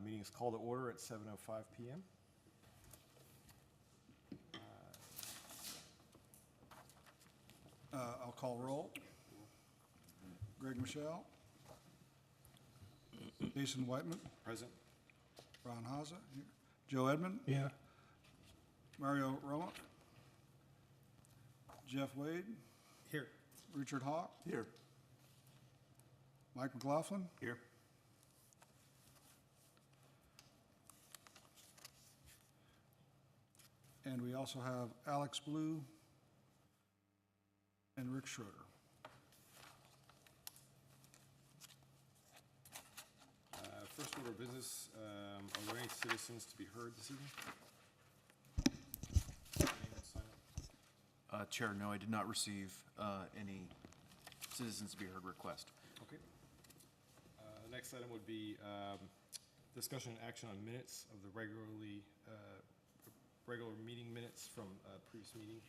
Meeting is called to order at 7:05 PM. I'll call roll. Greg Michelle. Jason Whiteman. Present. Ron Haza. Here. Joe Edmond. Yeah. Mario Roma. Jeff Wade. Here. Richard Hawk. Here. Mike McLaughlin. Here. And we also have Alex Blue and Rick Schroeder. First order of business, are there any citizens to be heard this evening? Anyone sign up? Chair, no, I did not receive any citizens to be heard request. Okay. The next item would be discussion and action on minutes of the regular meeting minutes from previous meeting.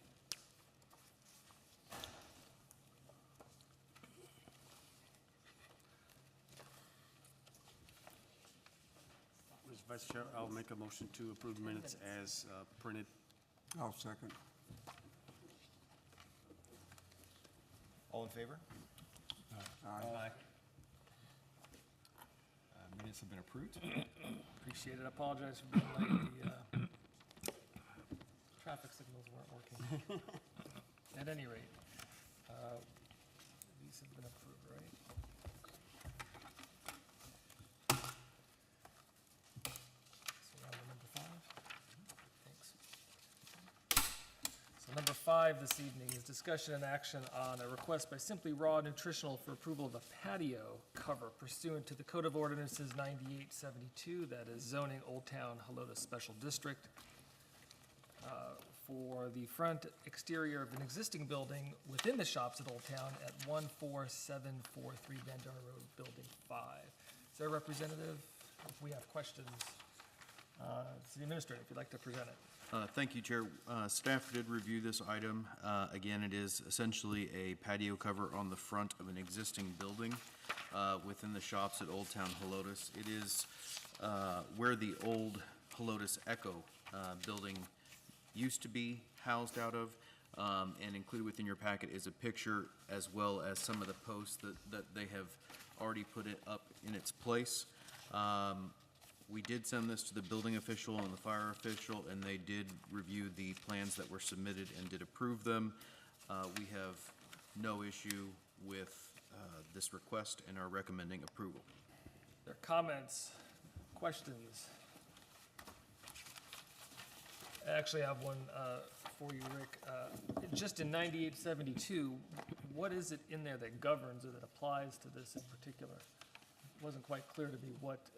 Mr. Vice Chair, I'll make a motion to approve minutes as printed. I'll second. All in favor? Aye. Minutes have been approved. Appreciate it. I apologize for being late. The traffic signals weren't working. At any rate, these have been approved, right? So now we're number 5. Thanks. So number 5 this evening is discussion and action on a request by Simply Raw Nutritional for approval of a patio cover pursuant to the Code of Ordinances 9872, that is zoning Old Town Helotes Special District, for the front exterior of an existing building within the shops at Old Town at 14743 Bandar Road, Building 5. Is there a representative? If we have questions, City Administrator, if you'd like to present it. Thank you, Chair. Staff did review this item. Again, it is essentially a patio cover on the front of an existing building within the shops at Old Town Helotes. It is where the old Helotes Echo building used to be housed out of, and included within your packet is a picture as well as some of the posts that they have already put it up in its place. We did send this to the building official and the fire official, and they did review the plans that were submitted and did approve them. We have no issue with this request and are recommending approval. There are comments, questions? I actually have one for you, Rick. Just in 9872, what is it in there that governs or that applies to this in particular? It wasn't quite clear to me what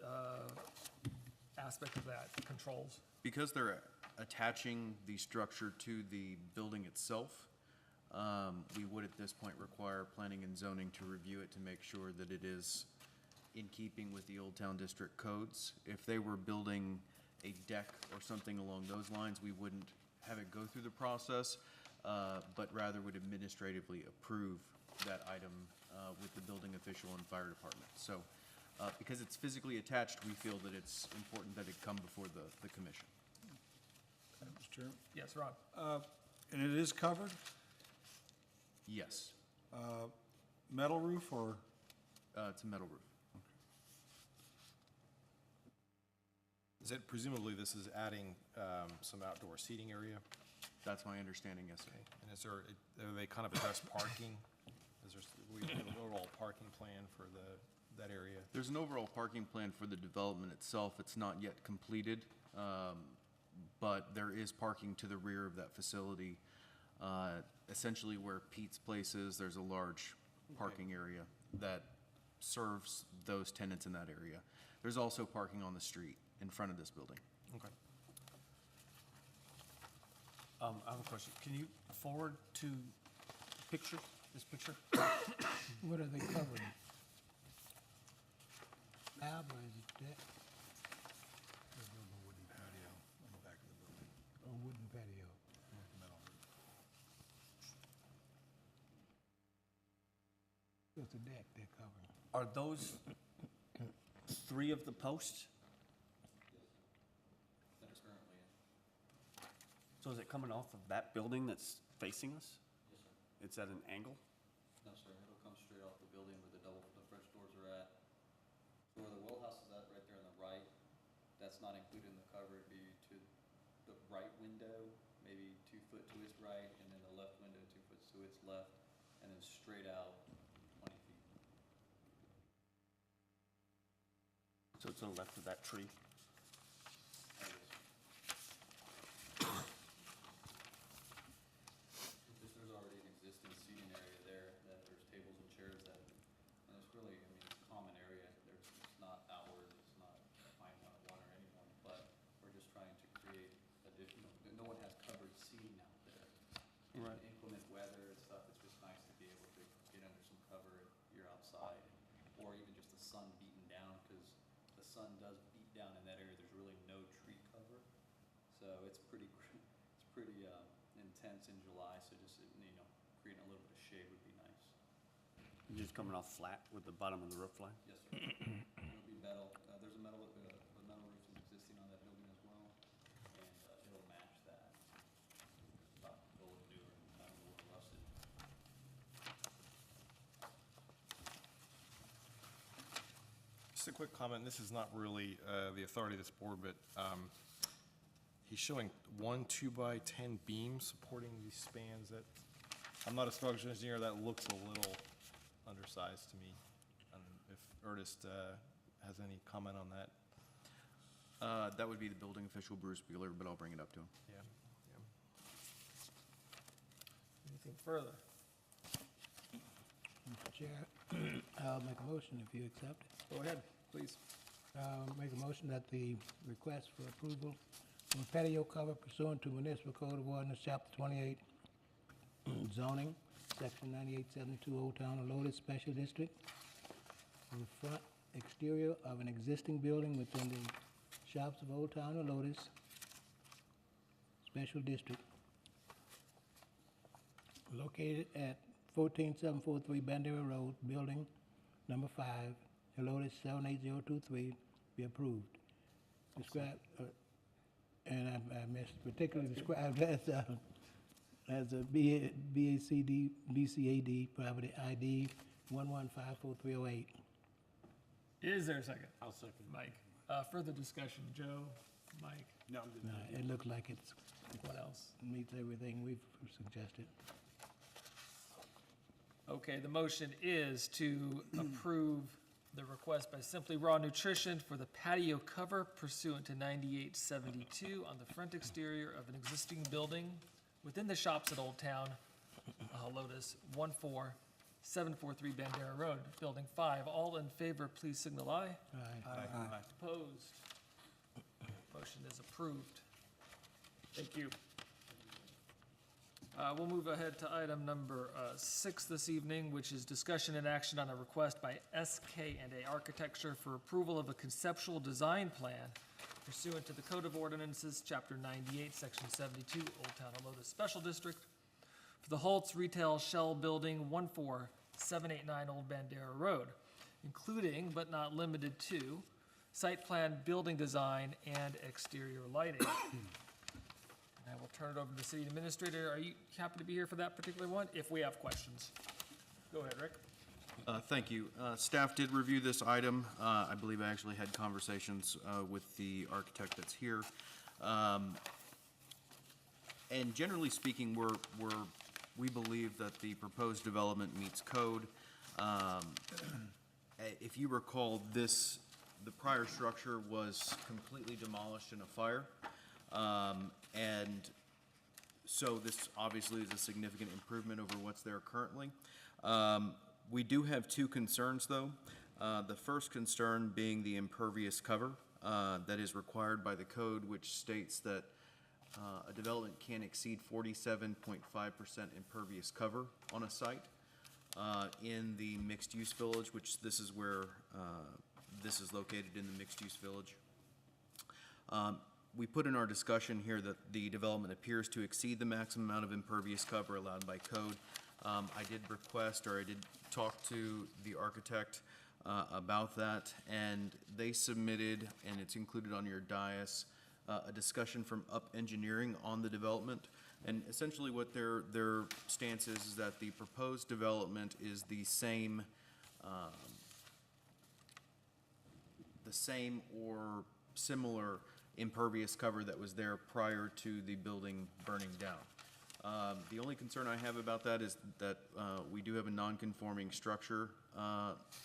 aspect of that controls. Because they're attaching the structure to the building itself, we would at this point require planning and zoning to review it to make sure that it is in keeping with the Old Town District codes. If they were building a deck or something along those lines, we wouldn't have it go through the process, but rather would administratively approve that item with the building official and fire department. So because it's physically attached, we feel that it's important that it come before the commission. Mr. Chairman. Yes, Ron? And it is covered, Yes, metal roof or? it's a metal roof. Is it presumably this is adding some outdoor seating area? That's my understanding, yes, sir. And is there, do they kind of address parking? Is there, we have an overall parking plan for that area? There's an overall parking plan for the development itself. It's not yet completed, but there is parking to the rear of that facility. Essentially where Pete's Place is, there's a large parking area that serves those tenants in that area. There's also parking on the street in front of this building. Okay. I have a question. Can you forward to picture, this picture? What are they covering? Slab or is it deck? There's no wooden patio on the back of the building. Or wooden patio? Metal roof. It's a deck they're covering. Are those 3 of the posts So is it coming off of that building that's facing us? Yes, sir. It's at an angle? No, sir, it'll come straight off the building where the French doors are at. So where the well house is at, right there on the right, that's not included in the cover, it'd be to the right window, maybe 2 foot to its right, and then the left window 2 foot to its left, and then straight out 20 feet. So it's on the left of that tree? That is- There's already an existing seating area there, that there's tables and chairs that, and it's really, I mean, it's a common area. It's not outward, it's not mine, not one or anyone, but we're just trying to create additional, no one has covered seating out there. Right. Inclement weather and stuff, it's just nice to be able to get under some cover if you're outside, or even just the sun beating down, because the sun does beat down in that area, there's really no tree cover. So it's pretty, intense in July, so just, creating a little bit of shade would be nice. You're just coming off flat with the bottom of the roof line? Yes, sir. It'll be metal, there's a metal, the metal roof is existing on that building as well, and, it'll match that. About a little newer and kind of more rusted. Just a quick comment, this is not really the authority of this board, but he's showing 1 2x10 beam supporting these spans that, I'm not a structural engineer, that looks a little undersized to me. If Ernest has any comment on that. That would be the building official, Bruce Bueller, but I'll bring it up to him. Yeah, Anything further? Mr. Chair, I'll make a motion if you accept it. Go ahead, please. Make a motion that the request for approval of patio cover pursuant to Municipal Code of Ordinance, Chapter 28, zoning, Section 9872, Old Town of Lotus Special District, on the front exterior of an existing building within the shops of Old Town of Lotus Special District, located at 14743 Bandera Road, Building Number 5, Helotes 78023, be approved. Described, and I missed particularly described as a BCAD property ID 1154308. Is there a second? I'll second. Mike, further discussion, Joe, Mike, No, I'm good. It looked like it's what else? meets everything we've suggested. Okay, the motion is to approve the request by Simply Raw Nutrition for the patio cover pursuant to 9872 on the front exterior of an existing building within the shops at Old Town, Lotus, 14743 Bandera Road, Building 5. All in favor, please signal aye. Aye. Opposed? Motion is approved. Thank you. We'll move ahead to item number 6 this evening, which is discussion and action on a request by SK&A Architecture for approval of a conceptual design plan pursuant to the Code of Ordinances, Chapter 98, Section 72, Old Town of Lotus Special District, for the Holtz Retail Shell Building, 14789 Old Bandera Road, including but not limited to site plan, building design, and exterior lighting. I will turn it over to the city administrator. Are you happy to be here for that particular one? If we have questions. Go ahead, Rick. Thank you. Staff did review this item. I believe I actually had conversations with the architect that's here. And generally speaking, we believe that the proposed development meets code. If you recall, the prior structure was completely demolished in a fire. And so this obviously is a significant improvement over what's there currently. We do have two concerns, though. The first concern being the impervious cover that is required by the code, which states that a development can't exceed 47.5% impervious cover on a site in the mixed-use village, which this is where this is located, in the mixed-use village. We put in our discussion here that the development appears to exceed the maximum amount of impervious cover allowed by code. I did request, or I did talk to the architect about that, and they submitted, and it's included on your dais, a discussion from Up Engineering on the development. And essentially what their stance is that the proposed development is the same or similar impervious cover that was there prior to the building burning down. The only concern I have about that is that we do have a non-conforming structure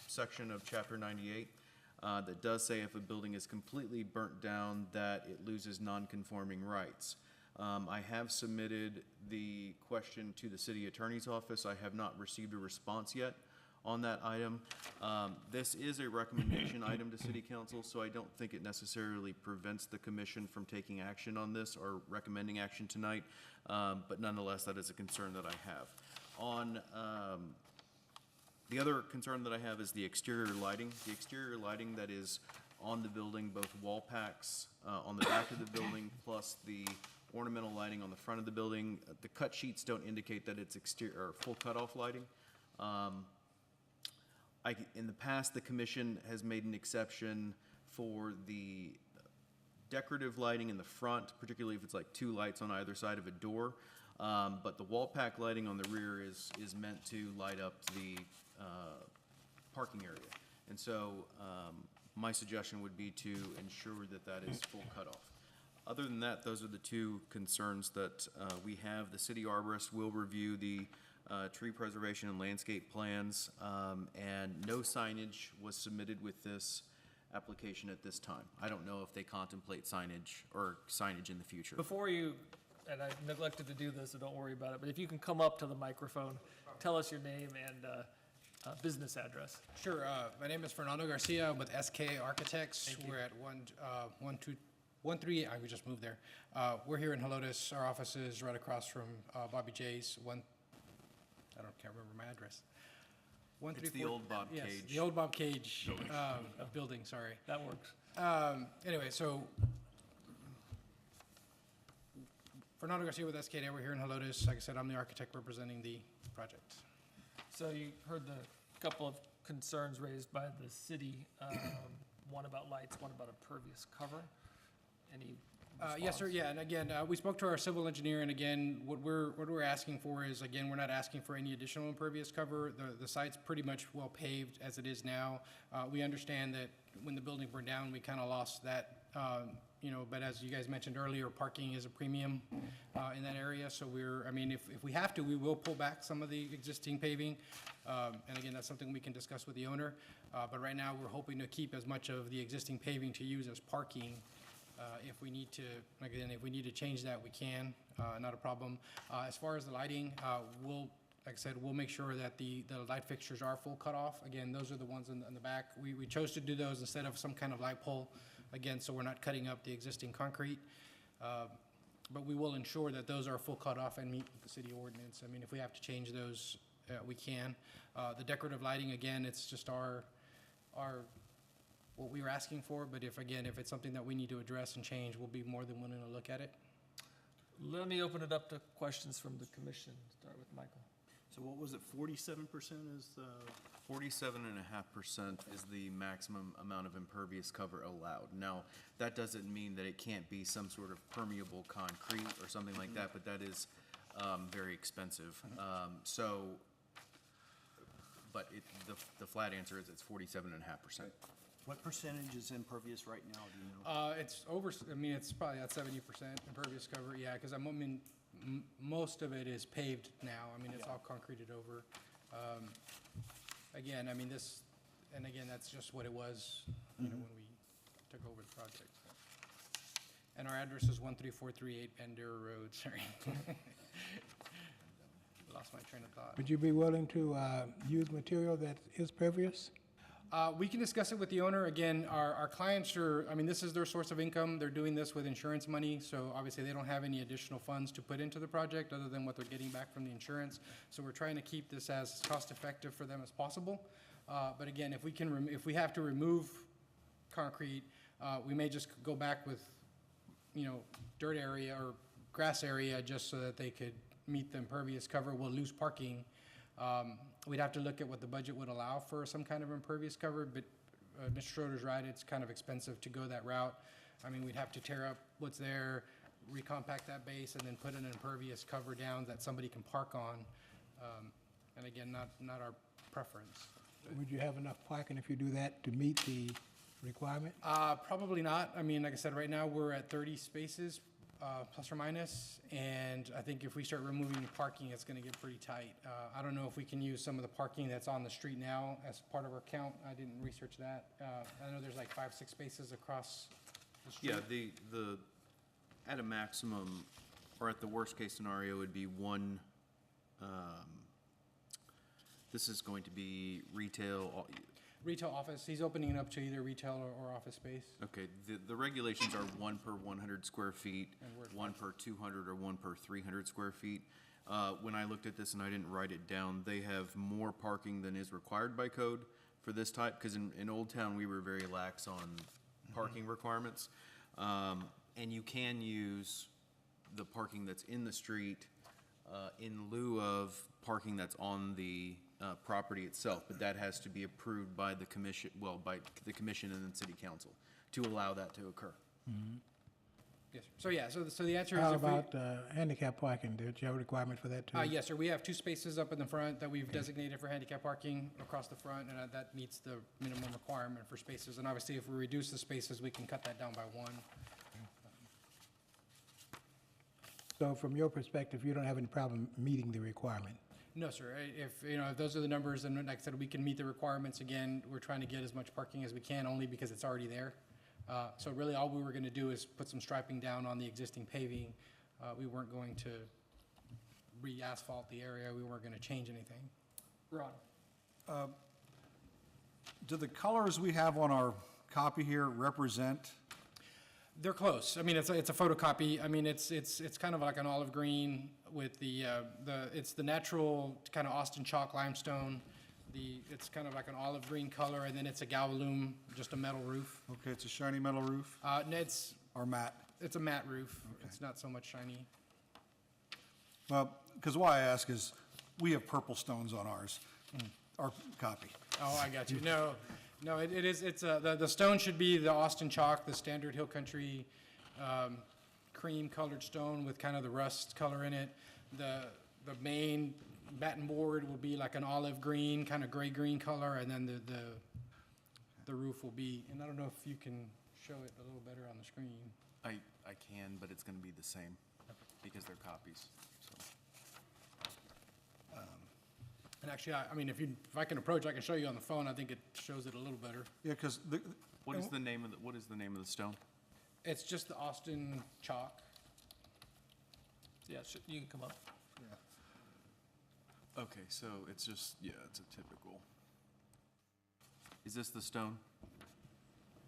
section of Chapter 98 that does say if a building is completely burnt down, that it loses non-conforming rights. I have submitted the question to the city attorney's office. I have not received a response yet on that item. This is a recommendation item to city council, so I don't think it necessarily prevents the commission from taking action on this or recommending action tonight, but nonetheless, that is a concern that I have. On the other concern that I have is the exterior lighting. The exterior lighting that is on the building, both wall packs on the back of the building, plus the ornamental lighting on the front of the building. The cut sheets don't indicate that it's exterior or full cutoff lighting. In the past, the commission has made an exception for the decorative lighting in the front, particularly if it's like two lights on either side of a door. But the wall pack lighting on the rear is meant to light up the parking area. And so my suggestion would be to ensure that that is full cutoff. Other than that, those are the two concerns that we have. The city arborist will review the tree preservation and landscape plans, and no signage was submitted with this application at this time. I don't know if they contemplate signage in the future. Before you, and I neglected to do this, so don't worry about it, but if you can come up to the microphone, tell us your name and business address. Sure. My name is Fernando Garcia with SK Architects. We're at 113, we just moved there. We're here in Helotes. Our office is right across from Bobby J's. Can't remember my address. It's the old Bob Yes, Cage. the old Bob Cage building, sorry. That works. Anyway, so Fernando Garcia with SK. We're here in Helotes. Like I said, I'm the architect representing the project. So you heard the couple of concerns raised by the city, one about lights, one about impervious cover. Any Yes, sir, response? yeah, and again, we spoke to our civil engineer, and again, what we're asking for is, again, we're not asking for any additional impervious cover. The site's pretty much well paved as it is now. We understand that when the building burned down, we kind of lost that, but as you guys mentioned earlier, parking is a premium in that area, so if we have to, we will pull back some of the existing paving. And again, that's something we can discuss with the owner. But right now, we're hoping to keep as much of the existing paving to use as parking. If we need to change that, we can, not a problem. As far as the lighting, like I said, we'll make sure that the light fixtures are full cutoff. Again, those are the ones in the back. We chose to do those instead of some kind of light pole, again, so we're not cutting up the existing concrete. But we will ensure that those are full cutoff and meet with the city ordinance. If we have to change those, we can. The decorative lighting, again, it's just what we were asking for, but if it's something that we need to address and change, we'll be more than willing to look at it. Let me open it up to questions from the commission. Start with Michael. So what was it, 47% is the? 47.5% is the maximum amount of impervious cover allowed. Now, that doesn't mean that it can't be some sort of permeable concrete or something like that, but that is very expensive. But the flat answer is it's 47.5%. What percentage is impervious right now, do you know? It's probably at 70% impervious cover, yeah, because most of it is paved now. It's all concreted over. That's just what it was, when we took over the project. And our address is 13438 Bandera Road, sorry. Lost my train of thought. Would you be willing to use material that is pervious? We can discuss it with the owner. Again, our clients this is their source of income. They're doing this with insurance money, so obviously they don't have any additional funds to put into the project other than what they're getting back from the insurance. So we're trying to keep this as cost-effective for them as possible. But again, if we have to remove concrete, we may just go back with, dirt area or grass area just so that they could meet the impervious cover. We'll lose parking. We'd have to look at what the budget would allow for some kind of impervious cover, but Mr. Schroeder's right, it's kind of expensive to go that route. I mean, we'd have to tear up what's there, recompact that base, and then put an impervious cover down that somebody can park on. And again, not our preference. Would you have enough parking if you do that to meet the requirement? Probably not. I mean, like I said, right now, we're at 30 spaces, plus or minus, and I think if we start removing parking, it's gonna get pretty tight. I don't know if we can use some of the parking that's on the street now as part of our count. I didn't research that. I know there's like 5, 6 spaces across the street. Yeah, the, at a maximum, or at the worst-case scenario, would be one, this is going to be retail, Retail office, he's opening it up to either retail or office space. okay, the regulations are 1 per 100 square feet, And we're at 1 per 200, or 1 per 300 square feet. When I looked at this and I didn't write it down, they have more parking than is required by code for this type, because in Old Town, we were very lax on parking requirements. And you can use the parking that's in the street in lieu of parking that's on the property itself, but that has to be approved by the commission, well, by the commission and then city council to allow that to occur. Yes, sir. So yeah, so the answer is How if we. about handicap parking? Do you have a requirement for that too? Yes, sir, we have 2 spaces up in the front that we've designated for handicap parking across the front, and that meets the minimum requirement for spaces. And obviously, if we reduce the spaces, we can cut that down by 1. So from your perspective, you don't have any problem meeting the requirement? No, sir. If those are the numbers, and like I said, we can meet the requirements. Again, we're trying to get as much parking as we can, only because it's already there. So really, all we were gonna do is put some striping down on the existing paving. We weren't going to re-asphalt the area. We weren't gonna change anything. Ron? Do the colors we have on our copy here represent? They're close. I mean, it's a photocopy. I mean, it's kind of like an olive green with it's the natural kind of Austin chalk limestone. It's kind of like an olive green color, and then it's a galvalume, just a metal roof. Okay, it's a shiny metal roof No, it's or matte? a matte roof. It's not so much shiny. Well, because why I ask is, we have purple stones on ours, our copy. Oh, I got you. No, it's the stone should be the Austin chalk, the standard Hill Country cream colored stone with kind of the rust color in it. The main batten board will be like an olive green, kind of gray-green color, and then the roof will be, and I don't know if you can show it a little better on the screen. I can, but it's gonna be the same, because they're copies, so. And actually, I mean, if I can approach, I can show you on the phone. I think it shows it a little better. Yeah, because What is the name of the stone? It's just the Austin chalk. Yeah, you can come up. Okay, so it's just, yeah, it's a typical. Is this the stone?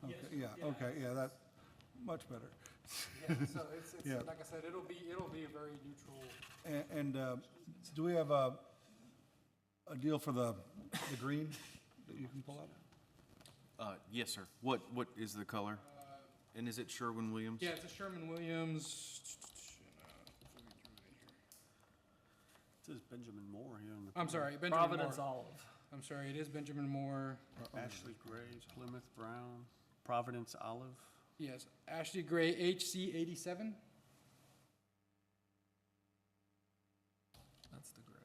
that, much better. Yeah, so it's Yeah. like I said, it'll be a very neutral. And do we have a deal for the green that you can pull up? Yes, sir. What is the color? And is it Sherwin-Williams? Yeah, it's a Sherman-Williams. It says Benjamin Moore here in the. I'm sorry, Benjamin Providence Moore. Olive. I'm sorry, it is Benjamin Moore. Ashley Gray, Plymouth Brown, Providence Olive. Yes, Ashley Gray, HC 87. That's the gray.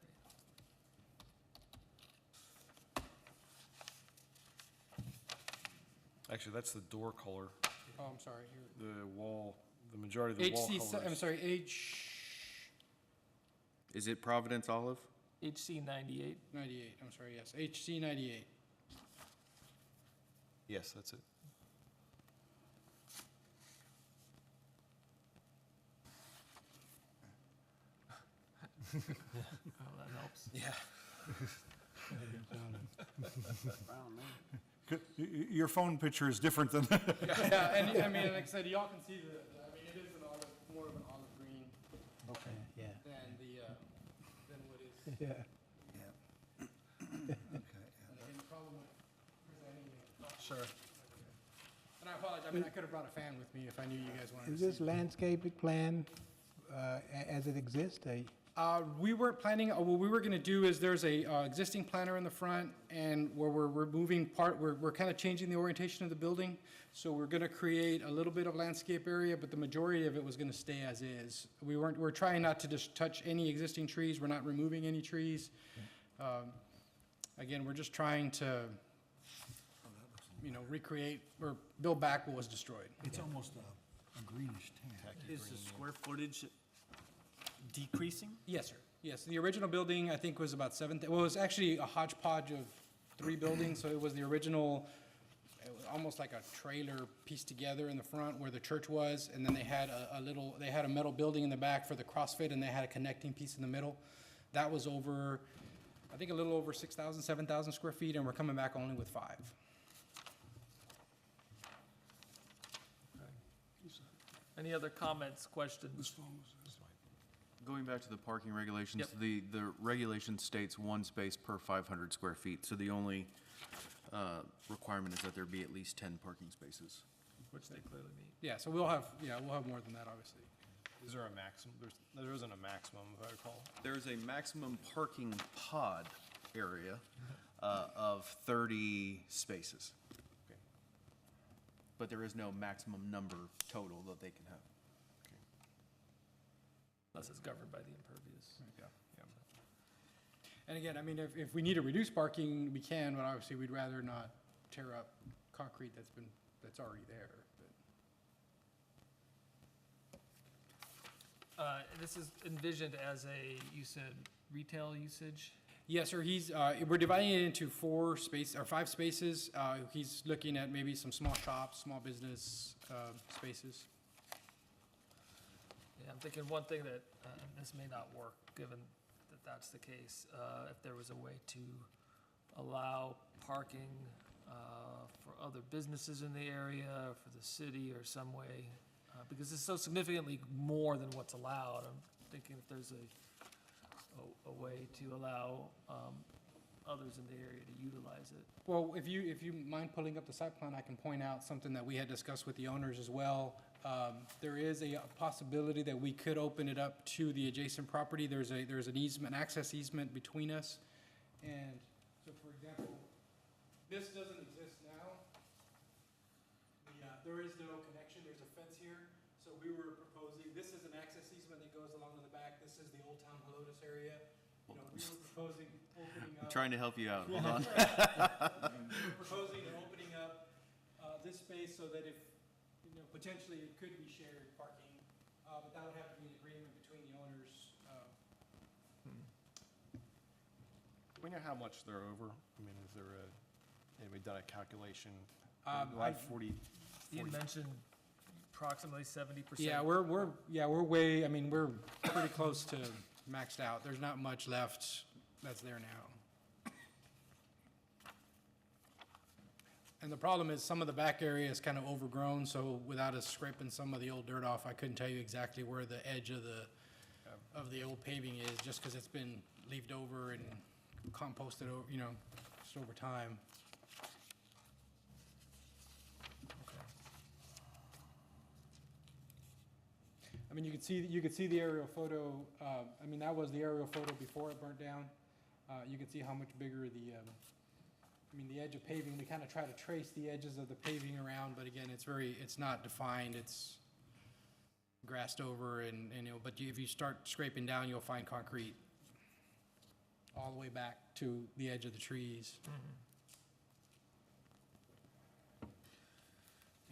Actually, that's the door color, Oh, I'm sorry. Here. the wall, the majority of the wall HC, colors. I'm sorry, H Is it Providence Olive? HC 98. 98. I'm sorry, yes, HC 98. Yes, that's it. Oh, that helps. Yeah. Brown, man. Your phone picture is different than, Yeah, and I mean, like I said, y'all can see I mean, it is more of an olive green Okay, yeah. than what is. Yeah. okay. And the problem with presenting Sure. and I apologize, I mean, I could have brought a fan with me if I knew you guys wanted Is to this see. landscaping plan as it exists, We weren't planning, what we were gonna do is there's a existing planter in the front, and where we're removing we're kind of changing the orientation of the building. So we're gonna create a little bit of landscape area, but the majority of it was gonna stay as is. We're trying not to just touch any existing trees, we're not removing any trees. Again, we're just trying to, recreate or build back what was destroyed. It's almost a greenish tan. Is the square footage decreasing? Yes, sir. Yes, the original building, I think, was about it was actually a hodgepodge of 3 buildings, so it was the original, it was almost like a trailer pieced together in the front where the church was, and then they had they had a metal building in the back for the CrossFit, and they had a connecting piece in the middle. That was over, I think, a little over 6,000, 7,000 square feet, and we're coming back only with 5. Any other comments, questions? Going back to the parking regulations, Yep. the regulation states 1 space per 500 square feet, so the only requirement is that there be at least 10 parking spaces. Which they clearly meet. Yeah, so we'll have more than that, obviously. Is there a maximum? There isn't a maximum, if I recall. There's a maximum parking pod area of 30 spaces. Okay. But there is no maximum number total that they can have. Unless it's governed by the impervious. Yeah. And again, I mean, if we need to reduce parking, we can, but obviously, we'd rather not tear up concrete that's already there. This is envisioned as you said, retail usage? Yes, sir, we're dividing it into 5 spaces. He's looking at maybe some small shops, small business spaces. Yeah, I'm thinking one thing that, this may not work, given that that's the case, if there was a way to allow parking for other businesses in the area, for the city, or some way, because it's so significantly more than what's allowed. I'm thinking if there's a way to allow others in the area to utilize it. Well, if you mind pulling up the site plan, I can point out something that we had discussed with the owners as well. There is a possibility that we could open it up to the adjacent property. There's an easement, access easement between us. And so, for example, this doesn't exist now. There is no connection, there's a fence here. So we were proposing, this is an access easement that goes along to the back. This is the Old Town Helotes area. We were proposing opening I'm up. trying to help you out, hold on. We're proposing opening up this space so that if, potentially it could be shared parking, but that would have to be an agreement between the owners. Do we know how much they're over? I mean, is there have we done a calculation? I- 40, You mentioned approximately 70%. Yeah, we're way, I mean, we're pretty close to maxed out. There's not much left that's there now. And the problem is some of the back area is kind of overgrown, so without us scraping some of the old dirt off, I couldn't tell you exactly where the edge of the old paving is, just because it's been leaved over and composted over, just over time. I mean, you could see the aerial photo, I mean, that was the aerial photo before it burnt down. You can see how much bigger the edge of paving, we kind of try to trace the edges of the paving around, but again, it's not defined, it's grassed over but if you start scraping down, you'll find concrete all the way back to the edge of the trees.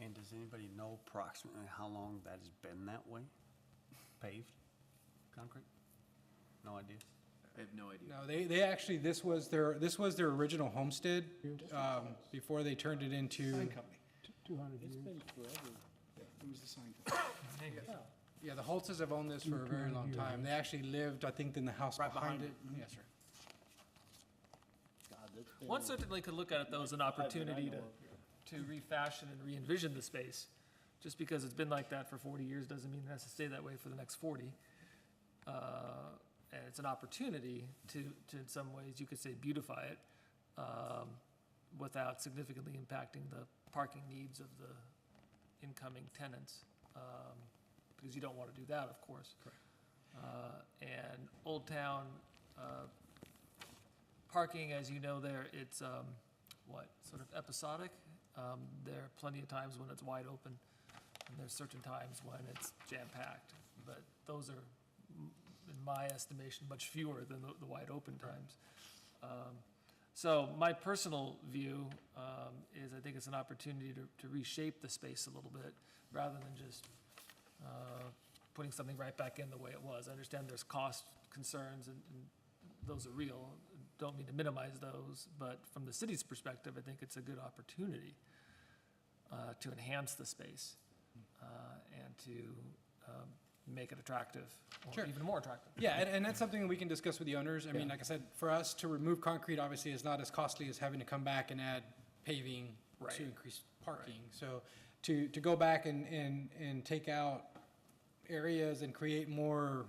And does anybody know approximately how long that has been that way? Paved concrete? No idea? I have no idea. No, they actually, this was their original homestead, before they turned it into. Sign company. 200 years. Who's the sign company? Yeah, the Holtzes have owned this for a very long time. They actually lived, I think, in the house Right behind behind it. Yes, sir. One certainly could look at it though as an opportunity to refashion and re-envision the space. Just because it's been like that for 40 years doesn't mean it has to stay that way for the next 40. And it's an opportunity to in some ways, you could say, beautify it without significantly impacting the parking needs of the incoming tenants. Because you don't want to do that, of course. And Old Town, parking, as you know there, it's, sort of episodic. There are plenty of times when it's wide open, and there's certain times when it's jam-packed. But those are, in my estimation, much fewer than the wide open times. So my personal view is I think it's an opportunity to reshape the space a little bit, rather than just putting something right back in the way it was. I understand there's cost concerns, and those are real. Don't mean to minimize those, but from the city's perspective, I think it's a good opportunity to enhance the space and to make it attractive, or Sure. even more attractive. Yeah, and that's something that we can discuss with the owners. I mean, like I said, for us to remove concrete obviously is not as costly as having to come back and add paving Right. to increase parking. So to go back and take out areas and create more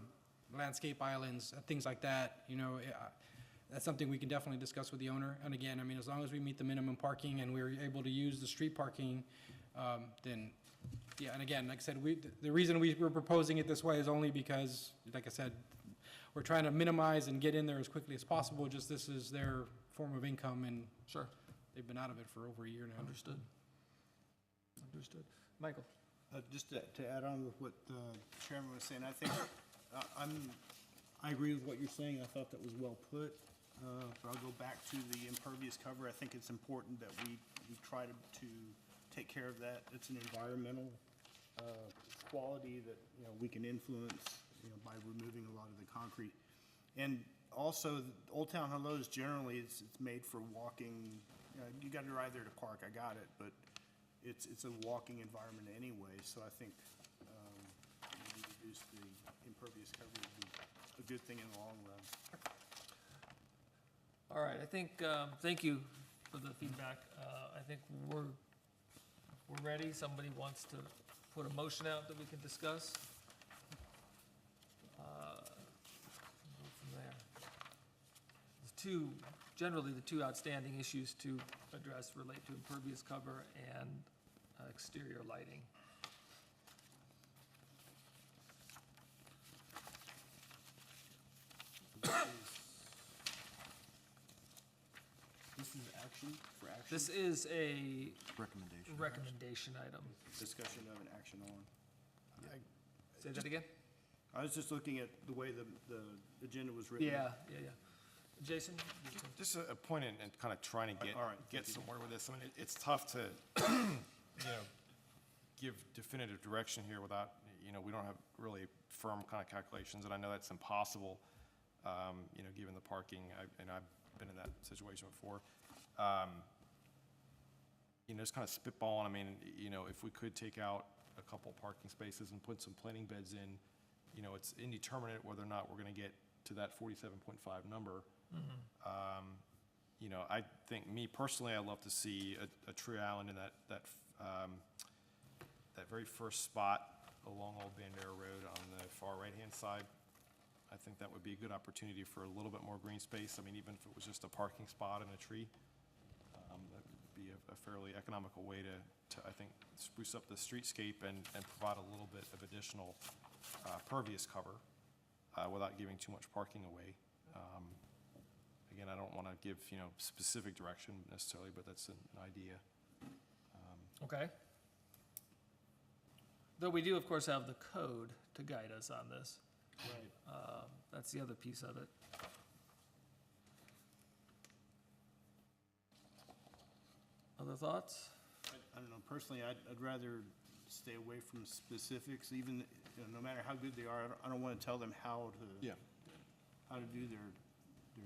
landscape islands, things like that, that's something we can definitely discuss with the owner. And again, I mean, as long as we meet the minimum parking and we're able to use the street parking, then, yeah, and again, like I said, the reason we were proposing it this way is only because, like I said, we're trying to minimize and get in there as quickly as possible, just this is their form of income, and Sure, they've been out of it for over a year now. understood. Understood. Michael? Just to add on with what the chairman was saying, I think, I agree with what you're saying. I thought that was well put. But I'll go back to the impervious cover. I think it's important that we try to take care of that. It's an environmental quality that, we can influence, by removing a lot of the concrete. And also, Old Town Hello's generally, it's made for walking. You got to drive there to park, I got it, but it's a walking environment anyway, so I think maybe reduce the impervious cover would be a good thing in the long run. All right, I think, thank you for the feedback. I think we're ready. Somebody wants to put a motion out that we can discuss. Go from there. Generally, the two outstanding issues to address relate to impervious cover and exterior lighting. This is action for action, This is a Recommendation. recommendation item. discussion of an action on. Say that again? I was just looking at the way the agenda was written. Yeah. Jason? Just a point in kind of trying to All right, get thank you. somewhere with this. I mean, it's tough to, give definitive direction here without, we don't have really firm kind of calculations, and I know that's impossible, given the parking, and I've been in that situation before. Just kind of spitballing, I mean, if we could take out a couple parking spaces and put some planting beds in, it's indeterminate whether or not we're gonna get to that 47.5 number. I think, me personally, I'd love to see a tree island in that very first spot along Old Bandera Road on the far right-hand side. I think that would be a good opportunity for a little bit more green space. I mean, even if it was just a parking spot and a tree, that would be a fairly economical way to, I think, spruce up the streetscape and provide a little bit of additional pervious cover without giving too much parking away. Again, I don't want to give, specific direction necessarily, but that's an idea. Okay. Though we do, of course, have the code to guide us on this. Right. That's the other piece of it. Other thoughts? I don't know, personally, I'd rather stay away from specifics, even, no matter how good they are. I don't want to tell them how to do their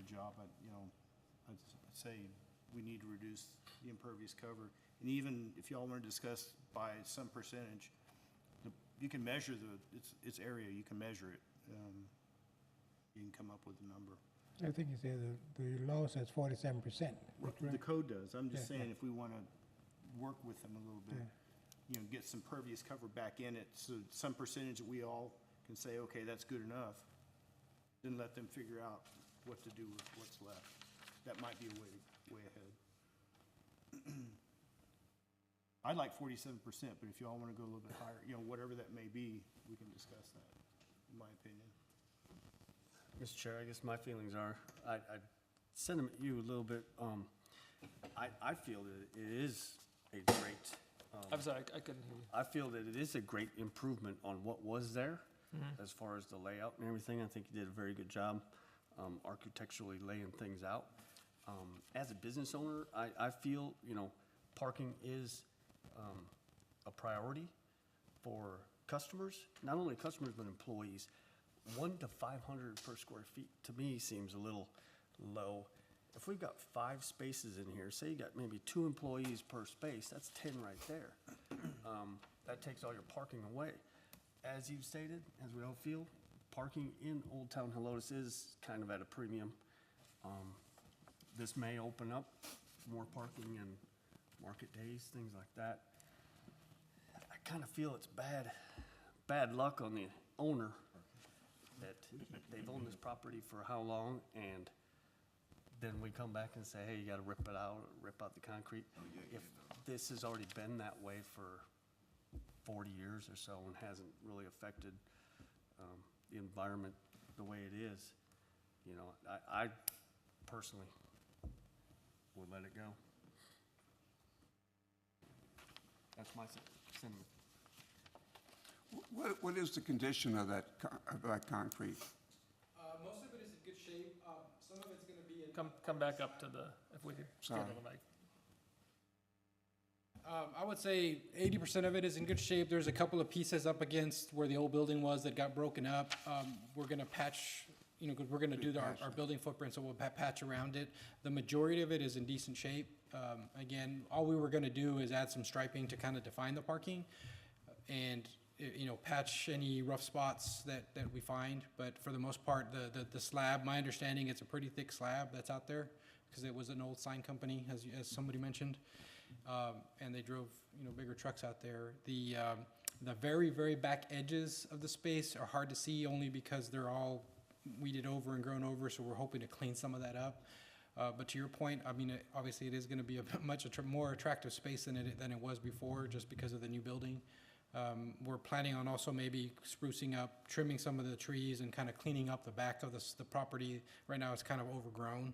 job. I'd say we need to reduce the impervious cover. And even if y'all want to discuss by some percentage, you can measure its area, you can measure it. You can come up with a number. I think you said the law says 47%. The code does. I'm just Yeah, saying, if we want to work with them a little bit, get some pervious cover back in it, so some percentage that we all can say, okay, that's good enough, then let them figure out what to do with what's left. That might be a way ahead. I'd like 47%, but if y'all want to go a little bit higher, whatever that may be, we can discuss that, in my opinion. Mr. Chair, I guess my feelings are, I sentiment you a little bit, I feel that it is a great, I'm sorry, I couldn't hear you. I feel that it is a great improvement on what was there as far as the layout and everything. I think you did a very good job architecturally laying things out. As a business owner, I feel, parking is a priority for customers, not only customers, but employees. 1 to 500 per square feet, to me, seems a little low. If we've got 5 spaces in here, say you got maybe 2 employees per space, that's 10 right there. That takes all your parking away. As you've stated, as we all feel, parking in Old Town Helotes is kind of at a premium. This may open up more parking in market days, things like that. I kind of feel it's bad luck on the owner that they've owned this property for how long, and then we come back and say, hey, you gotta rip it out, or rip out the concrete. If this has already been that way for 40 years or so and hasn't really affected the environment the way it is, I personally would let it go. That's my sentiment. What is the condition of that concrete? Most of it is in good shape. Some of it's gonna be in. Come back up to the, if we could get on the mic. I would say 80% of it is in good shape. There's a couple of pieces up against where the old building was that got broken up. We're gonna patch, 'cause we're gonna do our building footprint, so we'll patch around it. The majority of it is in decent shape. Again, all we were gonna do is add some striping to kind of define the parking and, patch any rough spots that we find. But for the most part, the slab, my understanding, it's a pretty thick slab that's out there because it was an old sign company, as somebody mentioned. And they drove, bigger trucks out there. The very, very back edges of the space are hard to see only because they're all weeded over and grown over, so we're hoping to clean some of that up. But to your point, obviously it is gonna be a much more attractive space than it was before, just because of the new building. We're planning on also maybe sprucing up, trimming some of the trees and kind of cleaning up the back of the property. Right now it's kind of overgrown.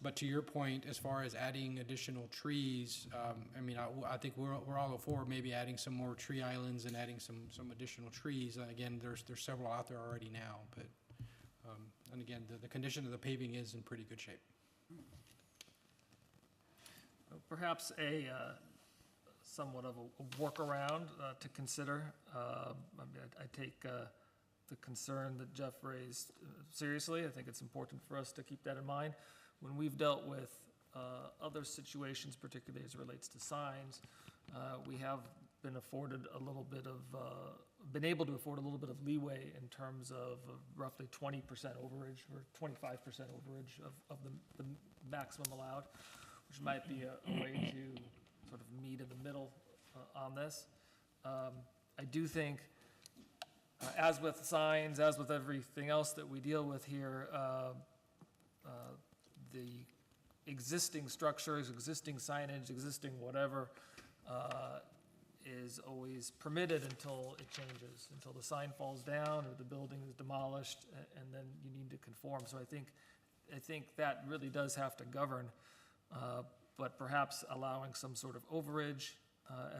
But to your point, as far as adding additional trees, I think we're all for maybe adding some more tree islands and adding some additional trees. Again, there's several out there already now, but, and again, the condition of the paving is in pretty good shape. Perhaps somewhat of a workaround to consider. I take the concern that Jeff raised seriously. I think it's important for us to keep that in mind. When we've dealt with other situations, particularly as it relates to signs, we have been afforded a little bit of, been able to afford a little bit of leeway in terms of roughly 20% overage or 25% overage of the maximum allowed, which might be a way to sort of meet in the middle on this. I do think, as with signs, as with everything else that we deal with here, the existing structures, existing signage, existing whatever, is always permitted until it changes, until the sign falls down or the building is demolished, and then you need to conform. So I think that really does have to govern, but perhaps allowing some sort of overage,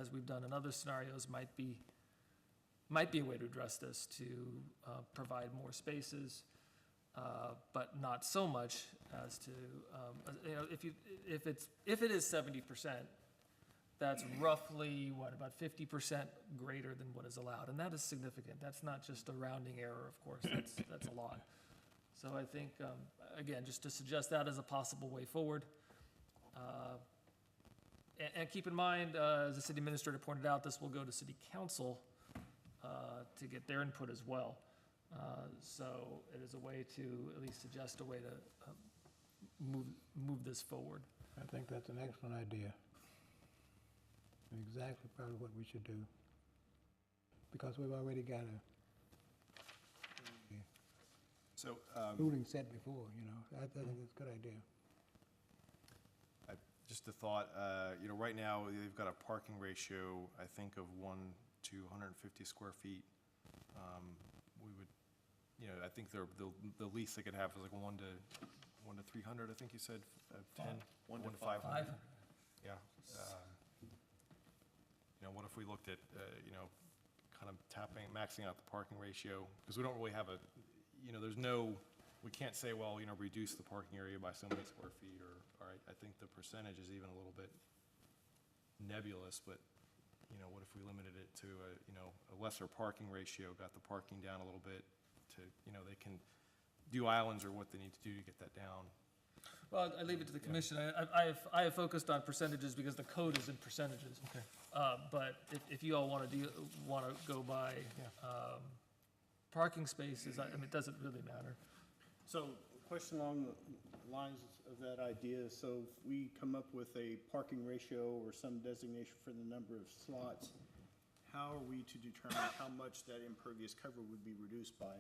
as we've done in other scenarios, might be a way to address this, to provide more spaces, but not so much as to, if it is 70%, that's roughly, about 50% greater than what is allowed, and that is significant. That's not just a rounding error, of course, that's a lot. So I think, again, just to suggest that as a possible way forward. And keep in mind, as the city administrator pointed out, this will go to city council to get their input as well. So it is a way to at least suggest a way to move this forward. I think that's an excellent idea. Exactly probably what we should do. Because we've already got a So, ruling set before, I think it's a good idea. just a thought, right now, they've got a parking ratio, I think, of 1 to 150 square feet. We would you know, I think the least they could have is like 1 to 300, I think you said, 10? 1 to 500. Yeah. You know, what if we looked at, you know, kind of maxing out the parking ratio? Because we don't really have a, you know, we can't say, well, you know, reduce the parking area by so many square feet, or I think the percentage is even a little bit nebulous, but, you know, what if we limited it to you know, a lesser parking ratio, got the parking down a little bit to, you know, they can do islands or what they need to do to get that down. Well, I leave it to the commission. I have focused on percentages because the code is in percentages. Okay. But if you all want to go by parking spaces, I mean, it doesn't really matter. So, question along the lines of that idea, so if we come up with a parking ratio or some designation for the number of slots, how are we to determine how much that impervious cover would be reduced by?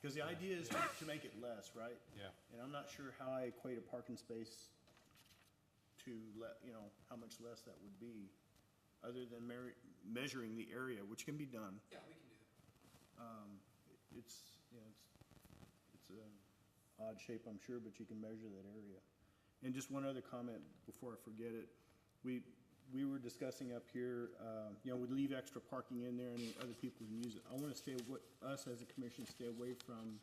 Because the idea is to make it less, right? Yeah. And I'm not sure how I equate a parking space to you know, how much less that would be, other than measuring the area, which can be done. Yeah, we can do that. It's, you know, it's an odd shape, I'm sure, but you can measure that area. And just one other comment before I forget it. We were discussing up here, you know, we leave extra parking in there and other people can use it. I want to us as a commission, stay away from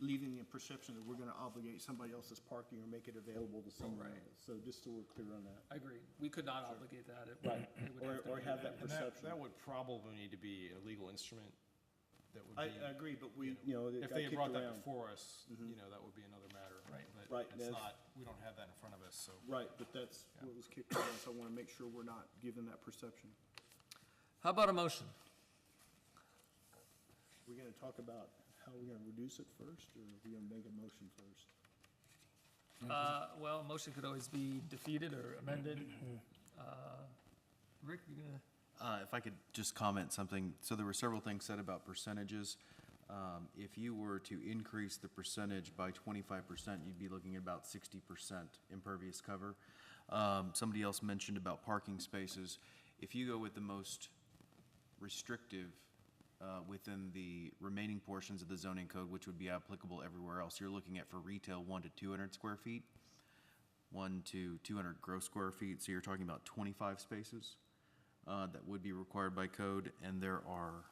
leaving the perception that we're going to obligate somebody else's parking or make it available to someone else. So just so we're clear on that. I agree. We could not obligate that. Right. It would Or have that And perception. that would probably need to be a legal instrument that would I be. agree, but we, you know, it If got they had kicked brought that around. before us, you know, that would be another matter. Right. But Right, it's that's- not, we don't have that in front of us, so. Right, but that's what was kicked around, so I want to make sure we're not given that perception. How about a motion? We're going to talk about how we're going to reduce it first, or are we going to make a motion first? Well, a motion could always be defeated or amended. Rick, you gonna? If I could just comment something, so there were several things said about percentages. If you were to increase the percentage by 25%, you'd be looking at about 60% impervious cover. Somebody else mentioned about parking spaces. If you go with the most restrictive within the remaining portions of the zoning code, which would be applicable everywhere else, you're looking at for retail 1 to 200 square feet, 1 to 200 gross square feet, so you're talking about 25 spaces that would be required by code, and there are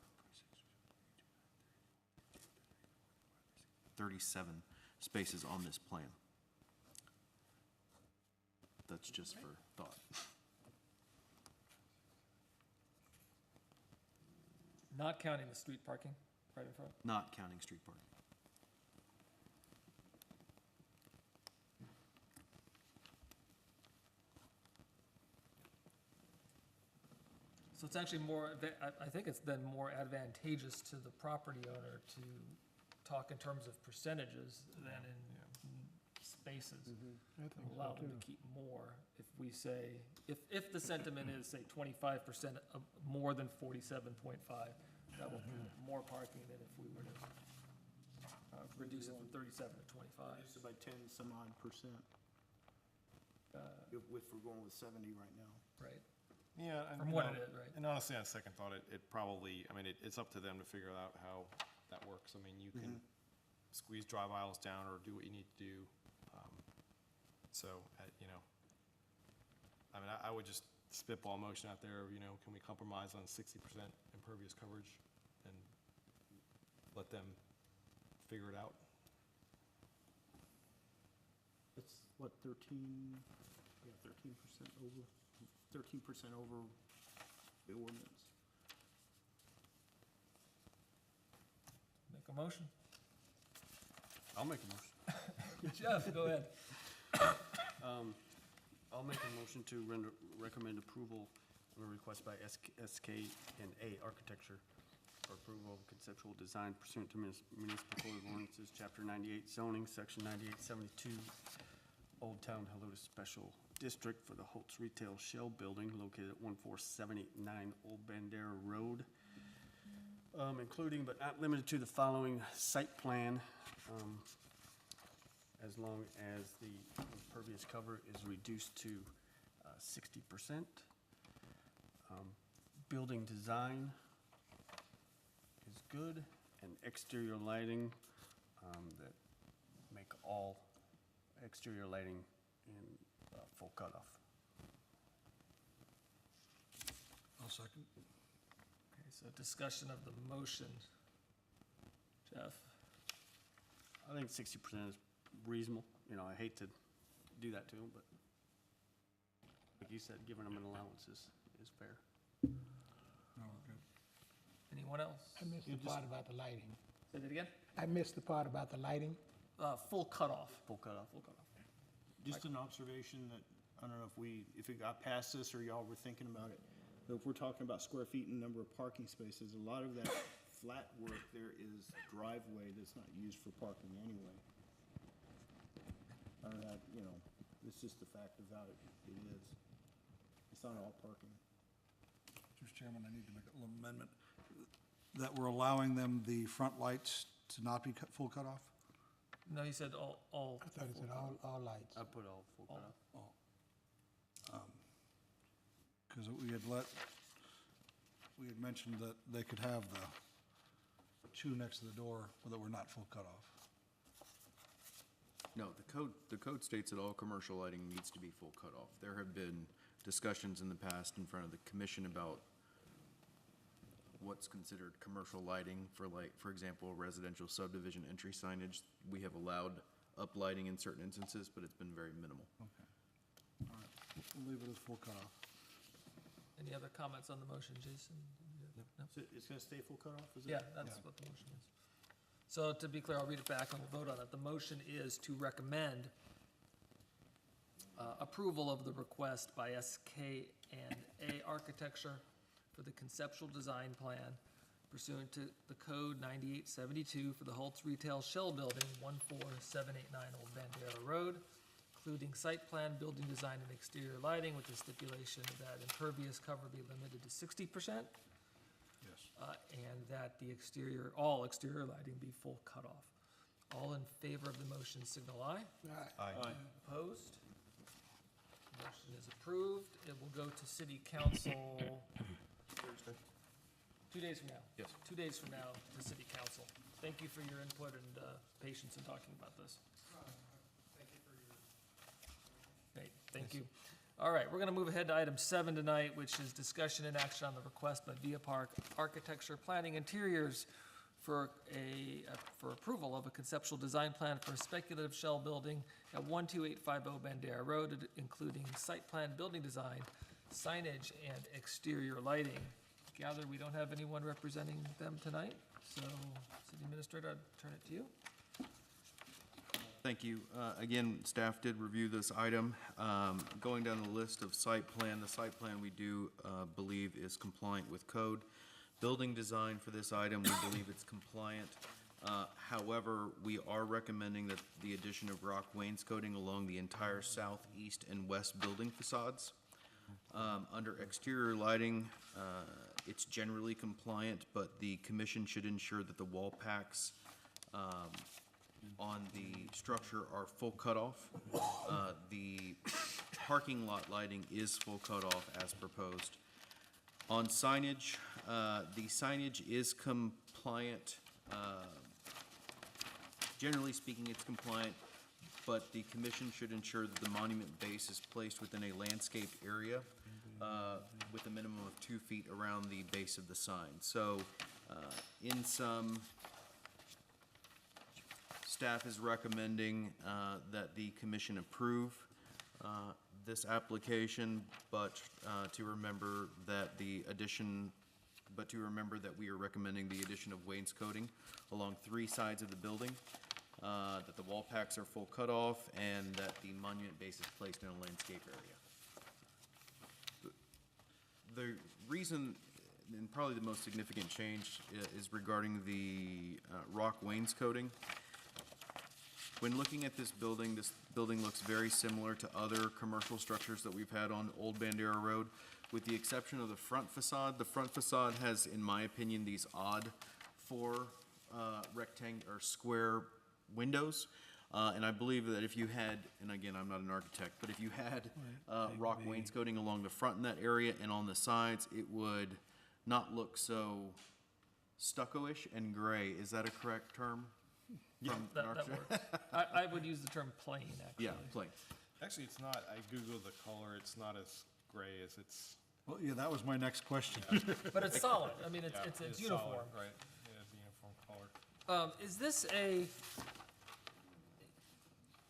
37 spaces on this plan. That's just for thought. Not counting the street parking right in front? Not counting street parking. So it's actually I think it's then more advantageous to the property owner to talk in terms of percentages than in spaces. I think so, Allow them to too. keep more. If we say, if the sentiment is, say, 25% of more than 47.5, that will be more parking than if we were to reduce it from 37 to 25. Reduce it by 10 some odd percent, if we're going with 70 right now. Right. Yeah. From what it is, right? And honestly, on second thought, it probably, I mean, it's up to them to figure out how that works. I mean, you can squeeze drive aisles down or do what you need to do. So, you know, I mean, I would just spitball a motion out there, you know, can we compromise on 60% impervious coverage and let them figure it out? It's what, 13% over, 13% over the ordinance. Make a motion? I'll make a motion. Jeff, go ahead. I'll make a motion to recommend approval of a request by SK and A Architecture for approval of conceptual design pursuant to municipal code of ordinances, chapter 98 zoning, section 9872, Old Town Helotes Special District for the Holtz Retail Shell Building located at 14789 Old Bandera Road, including but not limited to the following site plan, as long as the impervious cover is reduced to 60%. Building design is good, and exterior lighting, that make all exterior lighting in full cutoff. I'll second. Okay, so discussion of the motion. Jeff? I think 60% is reasonable. You know, I hate to do that to them, but like you said, giving them an allowance is fair. No, we're good. Anyone else? I missed the part about the lighting. Say that again? I missed the part about the lighting. Full cutoff. Full cutoff. Full cutoff. Just an observation that, I don't know if it got past this or y'all were thinking about it. But if we're talking about square feet and number of parking spaces, a lot of that flat work there is driveway that's not used for parking anyway. Or that, you know, it's just the fact of how it is. It's not all parking. Mr. Chairman, I need to make a little amendment. That we're allowing them the front lights to not be full cutoff? No, you said all. I thought it said all lights. I put all full cutoff. Because we had mentioned that they could have the two next to the door that were not full cutoff. No, the code states that all commercial lighting needs to be full cutoff. There have been discussions in the past in front of the commission about what's considered commercial lighting for example, residential subdivision entry signage. We have allowed uplighting in certain instances, but it's been very minimal. Okay. All right, we'll leave it as full cutoff. Any other comments on the motion, Jason? No? So it's gonna stay full cutoff, is it? Yeah, that's what the motion is. So to be clear, I'll read it back and we'll vote on it. The motion is to recommend approval of the request by SK&A Architecture for the conceptual design plan pursuant to the code 9872 for the Holtz Retail Shell Building, 14789 Old Bandera Road, including site plan, building design, and exterior lighting with the stipulation that impervious cover be limited to 60%. Yes. And that all exterior lighting be full cutoff. All in favor of the motion signal aye. Aye. Opposed? Motion is approved. It will go to city council 2 days from now. Yes. 2 days from now to city council. Thank you for your input and patience in talking about this. Great, thank you. All right, we're going to move ahead to item 7 tonight, which is discussion and action on the request by Via Park Architecture Planning Interiors for approval of a conceptual design plan for a speculative shell building at 12850 Bandera Road, including site plan, building design, signage, and exterior lighting. Gather we don't have anyone representing them tonight, so City Administrator, I'd turn it to you. Thank you. Again, staff did review this item. Going down the list of site plan, the site plan we do believe is compliant with code. Building design for this item, we believe it's compliant. However, we are recommending that the addition of rock wainscoting along the entire south, east, and west building facades. Under exterior lighting, it's generally compliant, but the commission should ensure that the wall packs on the structure are full cutoff. The parking lot lighting is full cutoff as proposed. On signage, the signage is compliant. Generally speaking, it's compliant, but the commission should ensure that the monument base is placed within a landscape area with a minimum of 2 feet around the base of the sign. So in sum, staff is recommending that the commission approve this application, but to remember that we are recommending the addition of wainscoting along 3 sides of the building, that the wall packs are full cutoff, and that the monument base is placed in a landscape area. The reason, and probably the most significant change, is regarding the rock wainscoting. When looking at this building looks very similar to other commercial structures that we've had on Old Bandera Road, with the exception of the front facade. The front facade has, in my opinion, these odd 4 rectangular or square windows. And I believe that if you had, and again, I'm not an architect, but if you had rock wainscoting along the front in that area and on the sides, it would not look so stucco-ish and gray. Is that a correct term? From That an architect? works. I would use the term plain, actually. Yeah, plain. Actually, it's not, I Googled the color, it's not as gray as it's. Well, yeah, that was my next question. But it's solid. I mean, Yeah, it's solid, uniform. Right, yeah, it's a uniform color. Is this a,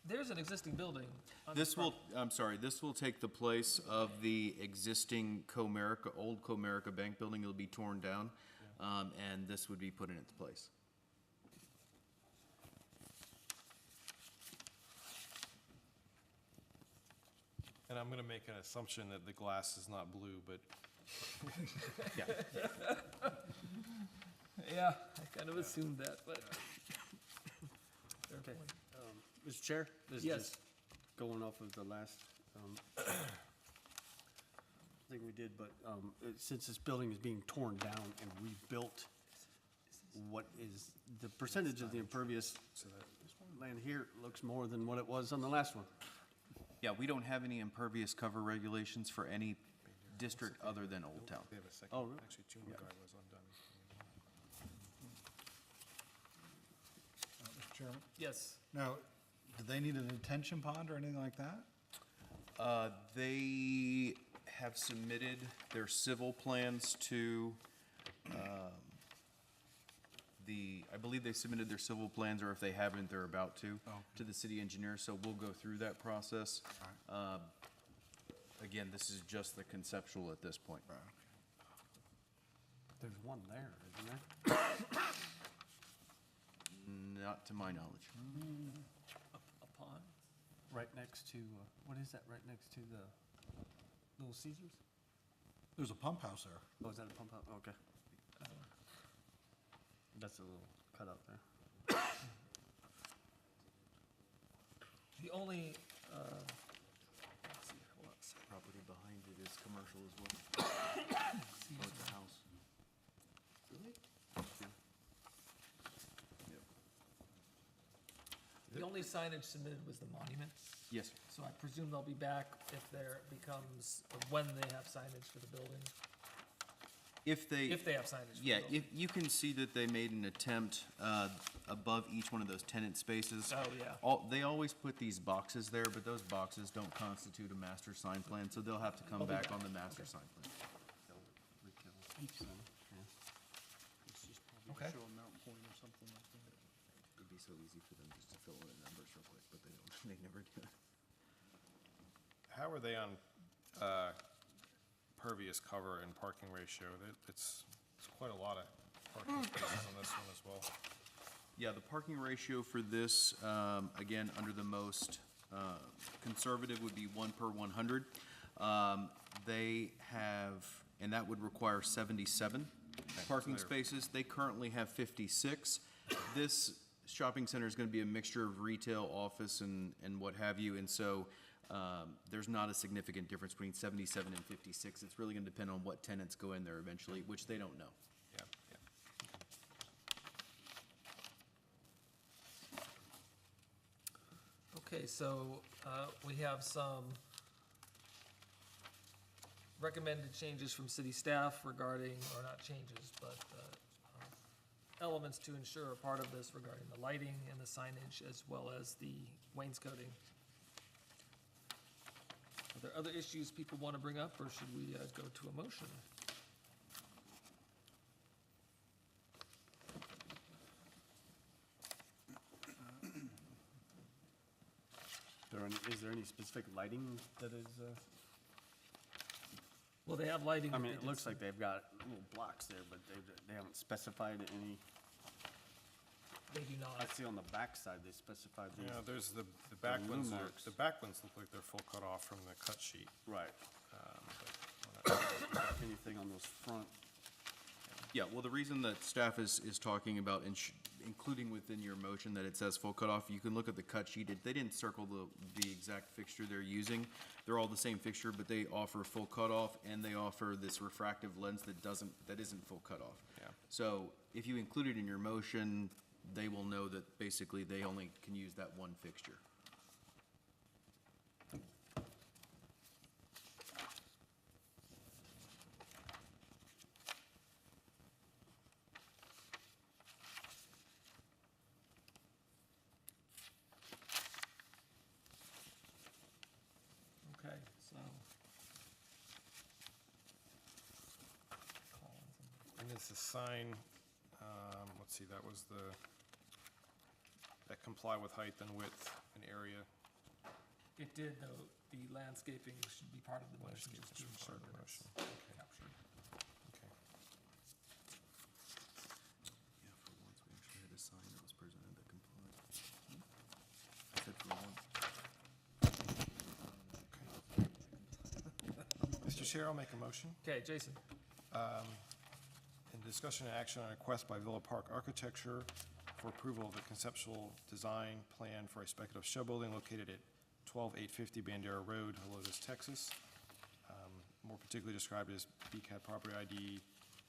there's an existing building on This will, I'm sorry, this will take the place of the existing Comerica, old Comerica Bank building. It'll be torn down, and this would be put in its place. And I'm gonna make an assumption that the glass is not blue, but Yeah, I kind of assumed that, but. Fair Okay. point. Mr. Chair? This is Yes. just going off of the last, thing we did, but, since this building is being torn down and rebuilt, what is, the percentage of the impervious land here looks more than what it was on the last one. Yeah, we don't have any impervious cover regulations for any district other than Old Town. they have a second. Oh, really? Actually, junior guy was undone. Mr. Chairman? Yes. Now, do they need a detention pond or anything like that? They have submitted their civil plans to, I believe they submitted their civil plans, or if they haven't, they're about to the city engineer, so we'll go through that process. Again, this is just the conceptual at this point. There's one there, isn't there? Not to my knowledge. A pond? Right next to, what is that, right next to the Little Caesars? There's a pump house there. Oh, is that a pump out? Okay. That's a little cutout there. The only, Property behind it is commercial as well. Oh, it's a house. the only signage submitted was the monument. Yes, sir. So I presume they'll be back if there becomes, or when they have signage for the building, If they have signage for the Yeah, building. if, you can see that they made an attempt above each one of those tenant spaces. Oh, yeah. They always put these boxes there, but those boxes don't constitute a master sign plan, so they'll have to come back on the master sign plan. Okay. Show a mountain point or something like that. It'd be so easy for them just to fill in the numbers real quick, but they don't, they never do. How are they on pervious cover and parking ratio? It's quite a lot of parking spaces on this one as well. Yeah, the parking ratio for this, again, under the most conservative would be 1 per 100. They have, and that would require 77 parking spaces. They currently have 56. This shopping center is going to be a mixture of retail, office, and what have you, and so there's not a significant difference between 77 and 56. It's really going to depend on what tenants go in there eventually, which they don't know. Yeah, yeah. Okay, so we have some recommended changes from city staff regarding, or not changes, but elements to ensure are part of this regarding the lighting and the signage as well as the wainscoting. Are there other issues people want to bring up, or should we go to a motion? Is there any specific lighting that is, Well, they have lighting. I that mean, they it did looks some- like they've got little blocks there, but they haven't specified any. They do not. I see on the back side, they specified these. Yeah, there's the back blue ones, marks. the back ones look like they're full cut off from the cut sheet. Right. But Anything on those front, Yeah, well, the reason that staff is talking about including within your motion that it says full cutoff, you can look at the cut sheet. They didn't circle the exact fixture they're using. They're all the same fixture, but they offer full cutoff, and they offer this refractive lens that isn't full cutoff. Yeah. So if you include it in your motion, they will know that basically they only can use that one fixture. it's a sign, let's see, that was that comply with height and width and area. It did, though, the landscaping should be part of the motion. Landscape just to should be part of the ensure that motion. it's Okay. captured. Okay. Yeah, for once, we actually had a sign that was presented that complied. I said for once. Mr. Chair, I'll make a motion. Okay, Jason, In discussion and action on a request by Villa Park Architecture for approval of the conceptual design plan for a speculative show building located at 12850 Bandera Road, Helotes, Texas. More particularly described as BCAD property ID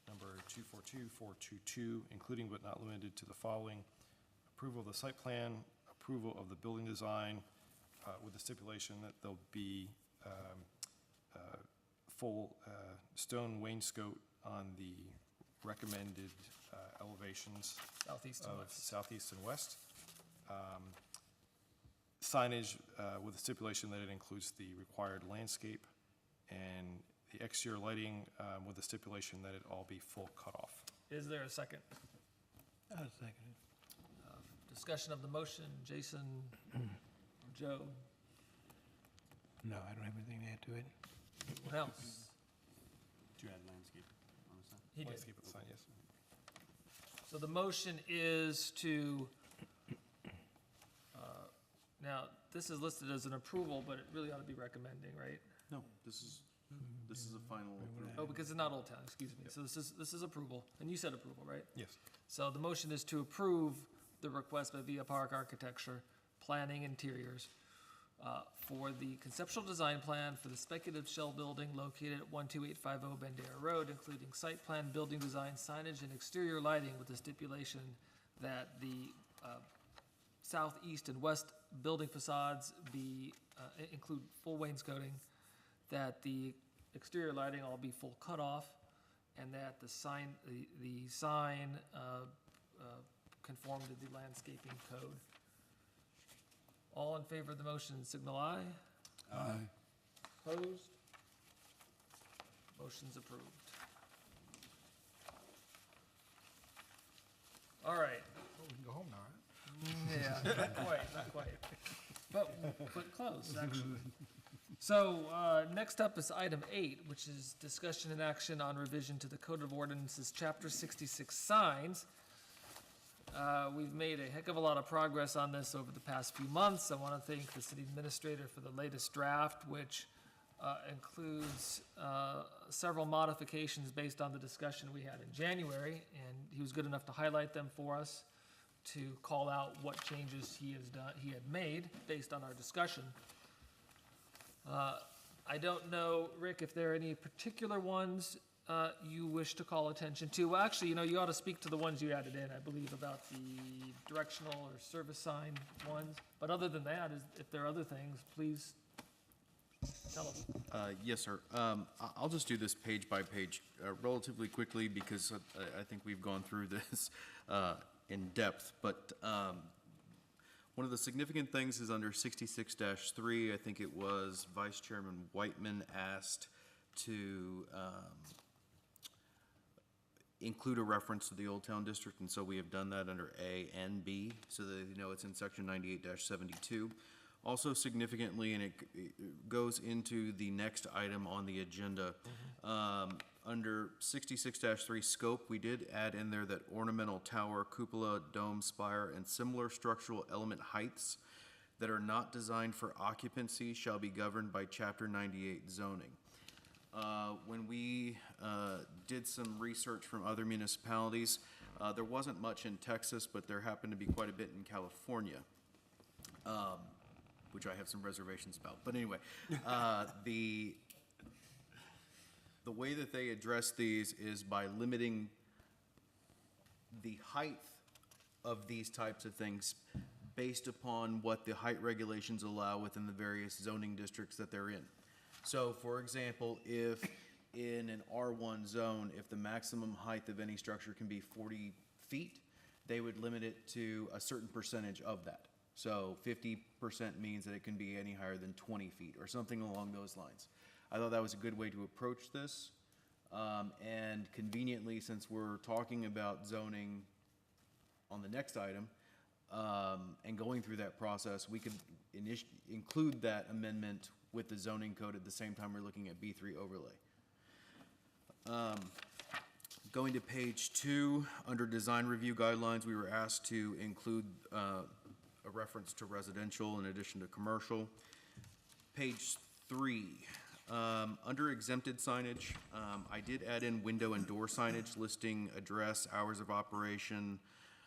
number 242422, including but not limited to the following: approval of the site plan, approval of the building design, with the stipulation that there'll be full stone wainscot on the recommended elevations southeast and of west. southeast and west. Signage with the stipulation that it includes the required landscape, and the exterior lighting with the stipulation that it all be full cutoff. Is there a second? I'll second it. Discussion of the motion, Jason, Joe, No, I don't have anything to add to it. what else? Do you add landscape on the side? He did. Landscape of the sign, yes. So the motion is to, now, this is listed as an approval, but it really ought to be recommending, right? No, this is a final approval. Oh, because it's not Old Town, excuse me. So this is approval, and you said approval, right? Yes. So the motion is to approve the request by Via Park Architecture, Planning Interiors, for the conceptual design plan for the speculative shell building located at 12850 Bandera Road, including site plan, building design, signage, and exterior lighting, with the stipulation that the southeast and west building facades include full wainscoting, that the exterior lighting all be full cutoff, and that the sign conform to the landscaping code. All in favor of the motion, signal aye. Aye. Opposed? Motion's approved. All right. Oh, we can go home now, right? Yeah, not quite. But close, actually. So, next up is item 8, which is discussion and action on revision to the Code of Ordinances, Chapter 66 signs. We've made a heck of a lot of progress on this over the past few months. I want to thank the city administrator for the latest draft, which includes several modifications based on the discussion we had in January, and he was good enough to highlight them for us, to call out what changes he had made based on our discussion. I don't know, Rick, if there are any particular ones you wish to call attention to. Well, actually, you ought to speak to the ones you added in, I believe, about the directional or service sign ones. But other than that, if there are other things, please tell us. Yes, sir. I'll just do this page by page relatively quickly, because I think we've gone through this in depth. But one of the significant things is under 66-3, I think it was Vice Chairman Whiteman asked to include a reference to the Old Town District, and so we have done that under A and B, so that you know it's in section 98-72. Also significantly, and it goes into the next item on the agenda, under 66-3 scope, we did add in there that ornamental tower, cupola, dome, spire, and similar structural element heights that are not designed for occupancy shall be governed by Chapter 98 zoning. When we did some research from other municipalities, there wasn't much in Texas, but there happened to be quite a bit in California, which I have some reservations about. But anyway, the way that they address these is by limiting the height of these types of things based upon what the height regulations allow within the various zoning districts that they're in. So, for example, if in an R1 zone, if the maximum height of any structure can be 40 feet, they would limit it to a certain percentage of that. So 50% means that it can be any higher than 20 feet or something along those lines. I thought that was a good way to approach this. And conveniently, since we're talking about zoning on the next item, and going through that process, we could include that amendment with the zoning code at the same time we're looking at B3 overlay. Going to page 2, under design review guidelines, we were asked to include a reference to residential in addition to commercial. Page 3, under exempted signage, I did add in window and door signage listing address, hours of operation,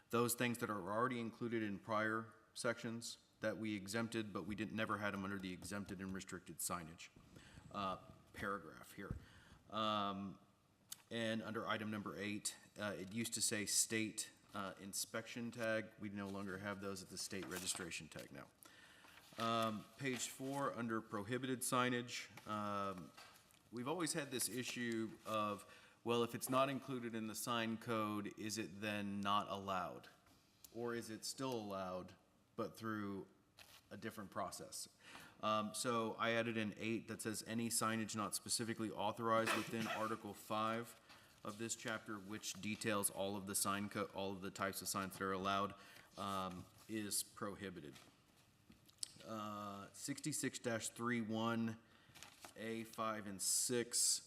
those things that are already included in prior sections that we exempted, but we never had them under the exempted and restricted signage paragraph here. And under item number 8, it used to say state inspection tag. We no longer have those at the state registration tag now. Page 4, under prohibited signage, we've always had this issue of, well, if it's not included in the sign code, is it then not allowed? Or is it still allowed, but through a different process? So I added in 8 that says any signage not specifically authorized within Article 5 of this chapter, which details all of the all of the types of signs that are allowed, is prohibited. 66-31, A, 5, and 6.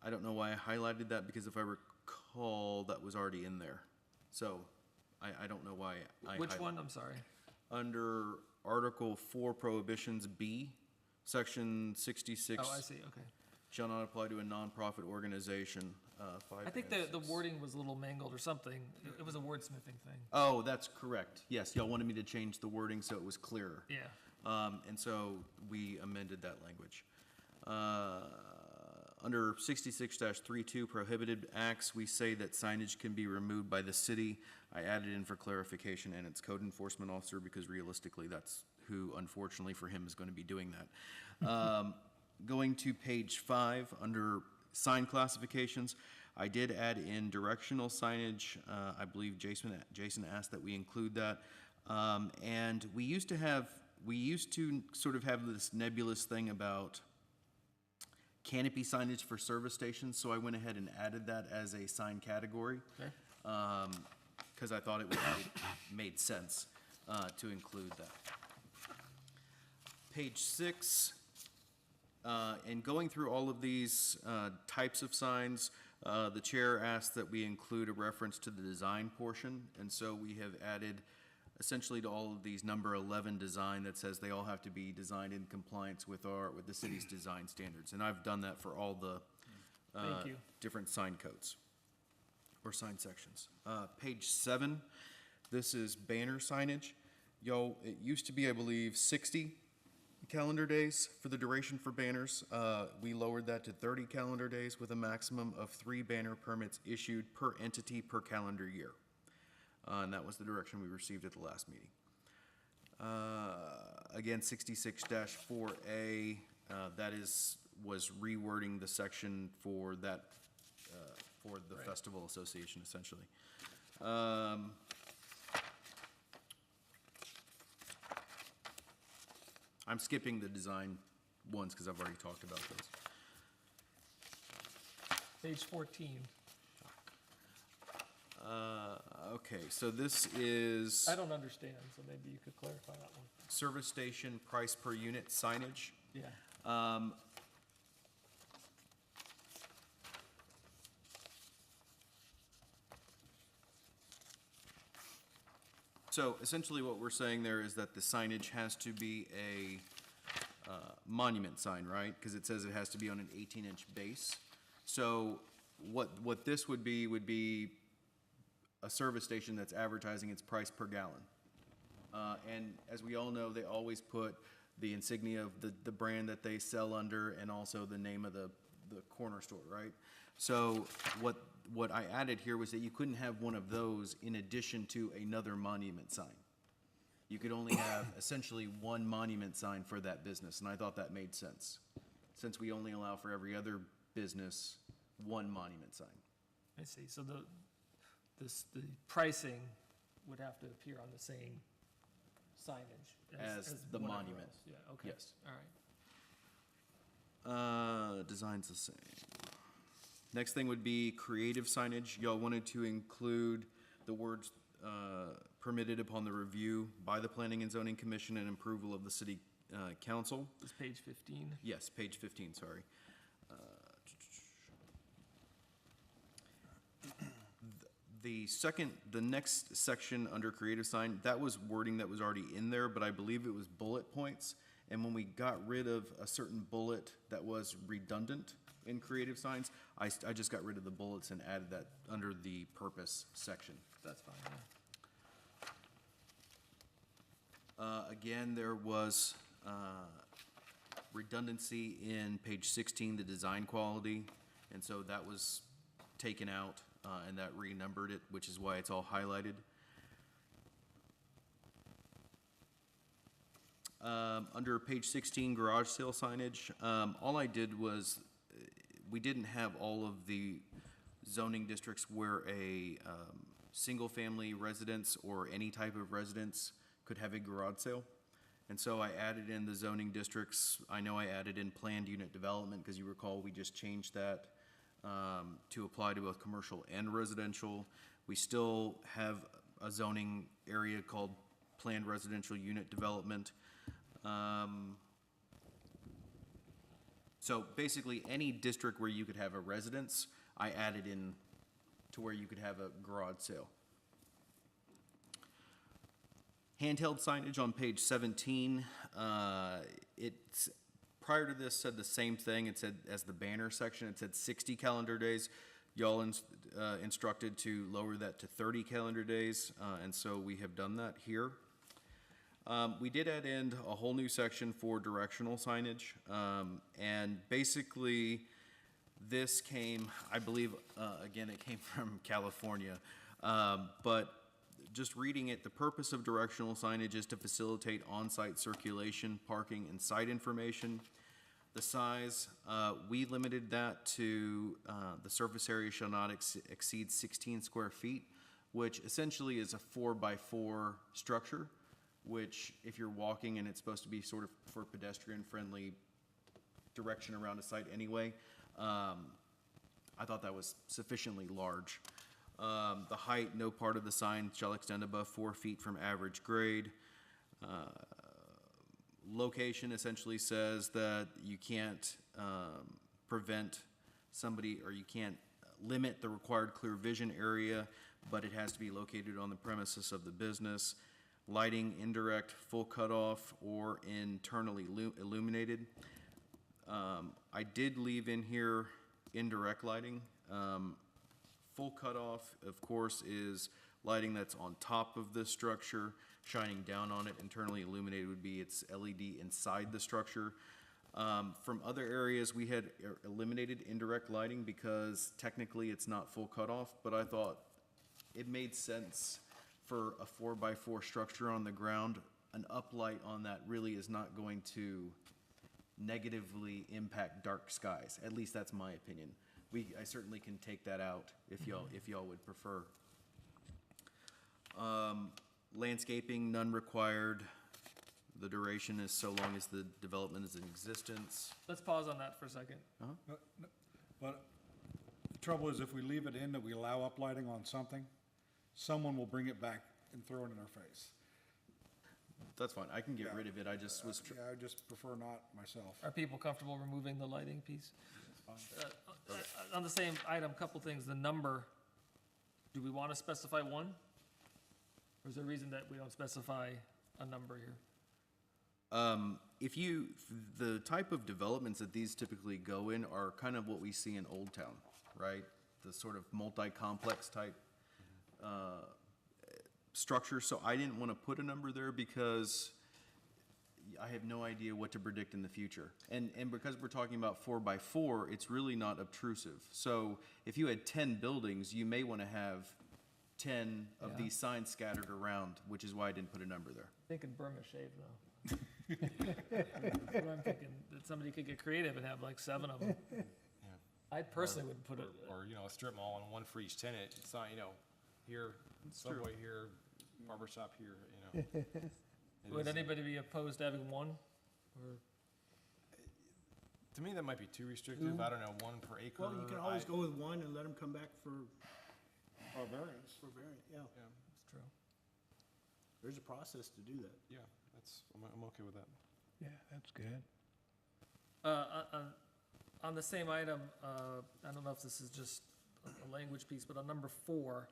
I don't know why I highlighted that, because if I recall, that was already in there. So I don't know why I Which highlighted. one? I'm sorry. Under Article 4 Prohibitions B, Section 66. Oh, I see, okay. Shall not apply to a nonprofit organization. 5 I think and the 6. wording was a little mangled or something. It was a wordsmithing thing. Oh, that's correct. Yes, y'all wanted me to change the wording so it was clearer. Yeah. And so we amended that language. Under 66-32 prohibited acts, we say that signage can be removed by the city. I added in for clarification, and it's code enforcement officer, because realistically, that's who, unfortunately for him, is going to be doing that. Going to page 5, under sign classifications, I did add in directional signage. I believe Jason asked that we include that. And we used to sort of have this nebulous thing about canopy signage for service stations, so I went ahead and added that as a sign category. Okay. Because I thought it would made sense to include that. Page 6, and going through all of these types of signs, the chair asked that we include a reference to the design portion, and so we have added essentially to all of these number 11 design that says they all have to be designed in compliance with the city's design standards. And I've done that for all the Thank you. different sign codes or sign sections. Page 7, this is banner signage. Yo, it used to be, I believe, 60 calendar days for the duration for banners. We lowered that to 30 calendar days with a maximum of 3 banner permits issued per entity per calendar year. And that was the direction we received at the last meeting. Again, 66-4A, that was rewording the section for that, for the festival association, essentially. I'm skipping the design ones because I've already talked about those. Page 14. Okay, so this is I don't understand, so maybe you could clarify that one. service station price per unit signage. Yeah. So essentially what we're saying there is that the signage has to be a monument sign, right? Because it says it has to be on an 18-inch base. So what this would be a service station that's advertising its price per gallon. And as we all know, they always put the insignia of the brand that they sell under and also the name of the corner store, right? So what I added here was that you couldn't have one of those in addition to another monument sign. You could only have essentially one monument sign for that business, and I thought that made sense, since we only allow for every other business one monument sign. I see. So the pricing would have to appear on the same signage As the whatever monument. else. Yeah, okay. Yes. All right. design's the same. Next thing would be creative signage. Y'all wanted to include the words permitted upon the review by the Planning and Zoning Commission and approval of the city council. This is page 15. Yes, page 15, sorry. The next section under creative sign, that was wording that was already in there, but I believe it was bullet points. And when we got rid of a certain bullet that was redundant in creative signs, I just got rid of the bullets and added that under the purpose section. That's fine, yeah. Again, there was redundancy in page 16, the design quality, and so that was taken out, and that renumbered it, which is why it's all highlighted. Under page 16, garage sale signage, all I did was, we didn't have all of the zoning districts where a single-family residence or any type of residence could have a garage sale. And so I added in the zoning districts. I know I added in planned unit development, because you recall we just changed that to apply to both commercial and residential. We still have a zoning area called planned residential unit development. So basically, any district where you could have a residence, I added in to where you could have a garage sale. Handheld signage on page 17, it's, prior to this said the same thing. It said, as the banner section, it said 60 calendar days. Y'all instructed to lower that to 30 calendar days, and so we have done that here. We did add in a whole new section for directional signage, and basically, this came, I believe, again, it came from California, but just reading it, the purpose of directional signage is to facilitate on-site circulation, parking, and site information. The size, we limited that to the surface area shall not exceed 16 square feet, which essentially is a 4x4 structure, which if you're walking and it's supposed to be sort of for pedestrian-friendly direction around a site anyway, I thought that was sufficiently large. The height, no part of the sign shall extend above 4 feet from average grade. Location essentially says that you can't prevent somebody, or you can't limit the required clear vision area, but it has to be located on the premises of the business. Lighting, indirect, full cutoff, or internally illuminated. I did leave in here indirect lighting. Full cutoff, of course, is lighting that's on top of the structure, shining down on it. Internally illuminated would be its LED inside the structure. From other areas, we had eliminated indirect lighting because technically it's not full cutoff, but I thought it made sense for a 4x4 structure on the ground. An uplight on that really is not going to negatively impact dark skies. At least that's my opinion. I certainly can take that out if y'all would prefer. Landscaping, none required. The duration is so long as the development is in existence. Let's pause on that for a second. But the trouble is, if we leave it in that we allow uplighting on something, someone will bring it back and throw it in our face. That's fine. I can get rid of it. I just was. Yeah, I just prefer not myself. Are people comfortable removing the lighting piece? On the same item, couple things, the number, do we want to specify one? Or is there a reason that we don't specify a number here? The type of developments that these typically go in are kind of what we see in Old Town, right? The sort of multi-complex type structure. So I didn't want to put a number there because I have no idea what to predict in the future. And because we're talking about 4x4, it's really not obtrusive. So if you had 10 buildings, you may want to have 10 of these signs scattered around, which is why I didn't put a number there. Thinking Burma shave though. That's what I'm thinking, that somebody could get creative and have like 7 of them. I personally would put it. Or, a strip mall and one for each tenant. It's not, here, Subway here, barber shop here, It Would is- anybody be opposed to having one? Or To me, that might be too restrictive. I don't know, 1 per acre. Well, you can always I- go with one and let them come back for variance. variant, yeah. Yeah, It's true. There's a process to do that. yeah, I'm okay with that. Yeah, that's good. On the same item, I don't know if this is just a language piece, but on number 4,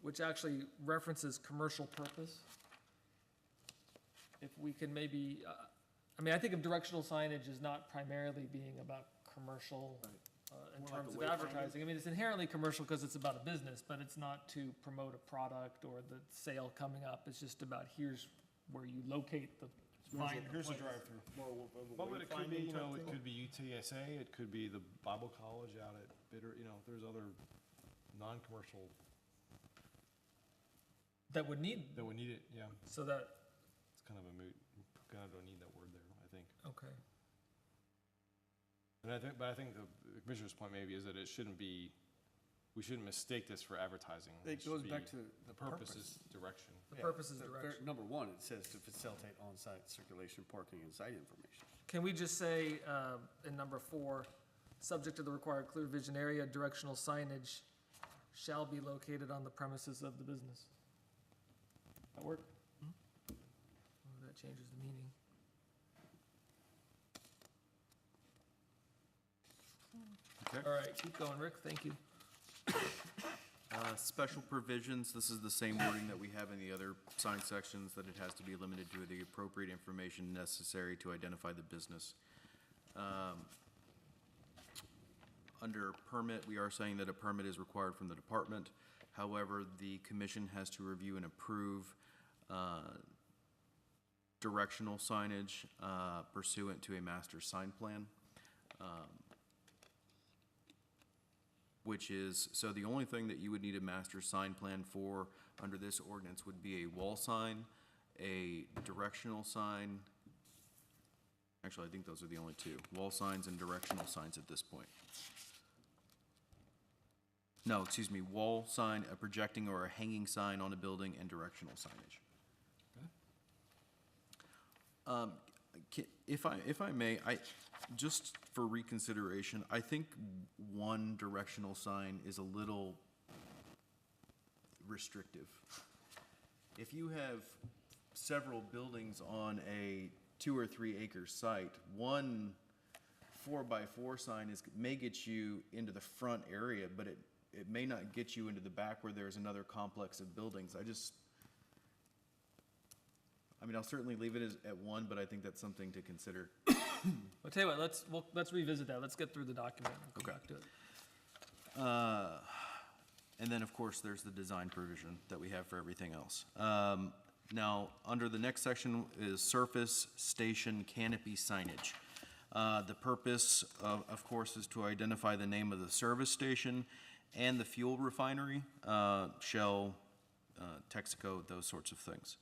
which actually references commercial purpose, if we can maybe, I mean, I think of directional signage as not primarily being about commercial in More like terms a of wayfinding. advertising. I mean, it's inherently commercial because it's about a business, but it's not to promote a product or the sale coming up. It's just about here's where you locate the find. Here's a drive-through. Well, but it could be, it could be UTSA, it could be the Bible College out at Bitter, there's other non-commercial That would need, that would need it, yeah. so that, It's kind of a moot, kind of don't need that word there, I think. okay. And I think the commissioner's point maybe is that it shouldn't be, we shouldn't mistake this for advertising. It should goes be- back to The purpose is direction. The purpose is The direction. Number 1, it says to facilitate on-site circulation, parking, and site information. Can we just say, in number 4, subject to the required clear vision area, directional signage shall be located on the premises of the business? That work? Oh, that changes the meaning. Okay. All right, keep going, Rick, thank you. Special provisions, this is the same wording that we have in the other sign sections, that it has to be limited to the appropriate information necessary to identify the business. Under permit, we are saying that a permit is required from the department. However, the commission has to review and approve directional signage pursuant to a master sign plan. Which is, so the only thing that you would need a master sign plan for under this ordinance would be a wall sign, a directional sign. Actually, I think those are the only two, wall signs and directional signs at this point. No, excuse me, wall sign, a projecting or a hanging sign on a building, and directional signage. If I may, just for reconsideration, I think one directional sign is a little restrictive. If you have several buildings on a 2 or 3 acre site, one 4x4 sign may get you into the front area, but it may not get you into the back where there's another complex of buildings. I'll certainly leave it at 1, but I think that's something to consider. I'll tell you what, let's revisit that, let's get through the document and come Okay. back to it. And then, of course, there's the design provision that we have for everything else. Now, under the next section is surface station canopy signage. The purpose, of course, is to identify the name of the service station and the fuel refinery, Shell, Texaco, those sorts of things.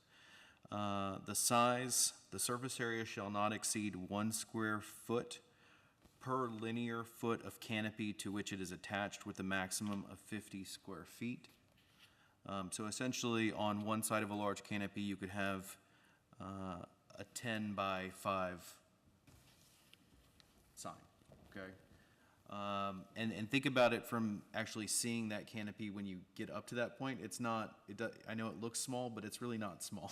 The size, the surface area shall not exceed 1 square foot per linear foot of canopy to which it is attached, with a maximum of 50 square feet. So essentially, on one side of a large canopy, you could have a 10 by 5 sign, okay? And think about it from actually seeing that canopy when you get up to that point. It's not, I know it looks small, but it's really not small.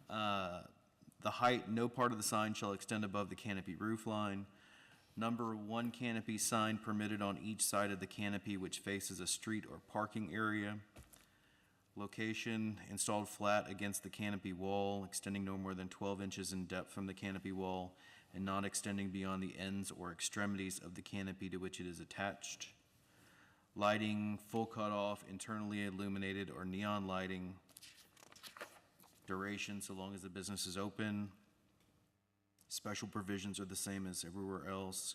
The height, no part of the sign shall extend above the canopy roof line. Number 1 canopy sign permitted on each side of the canopy which faces a street or parking area. Location, installed flat against the canopy wall, extending no more than 12 inches in depth from the canopy wall, and not extending beyond the ends or extremities of the canopy to which it is attached. Lighting, full cutoff, internally illuminated, or neon lighting. Duration, so long as the business is open. Special provisions are the same as everywhere else.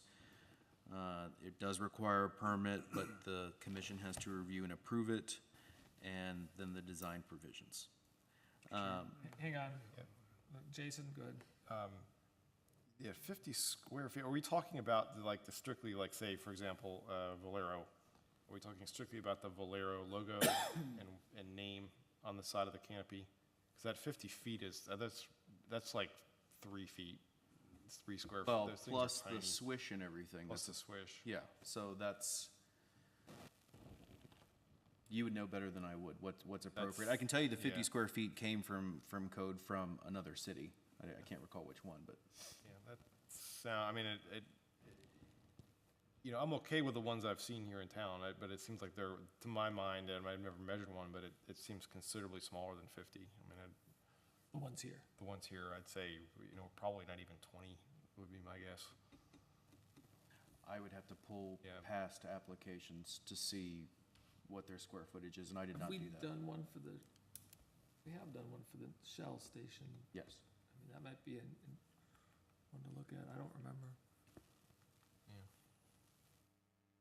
It does require a permit, but the commission has to review and approve it, and then the design provisions. Hang on, Jason, good. Yeah, 50 square feet, are we talking about the strictly, say, for example, Valero? Are we talking strictly about the Valero logo and name on the side of the canopy? Because that 50 feet is, that's like 3 feet 3 square feet. Well, Those things are plus the tiny. swish and everything. Plus the That's- swish. Yeah, so that's, you would know better than I would, what's appropriate. I can tell you the 50 yeah. square feet came from code from another city. I can't recall which one, but. Yeah, I mean, you know, I'm okay with the ones I've seen here in town, but it seems like they're, to my mind, and I've never measured one, but it seems considerably smaller than 50. I mean, The ones here. the ones here, I'd say, you know, probably not even 20 would be my guess. I would have to pull Yeah. past applications to see what their square footage is, and I did Have not we do that. done one for the, we have done one for the Shell station. Yes. I mean, that might be one to look at. I don't remember.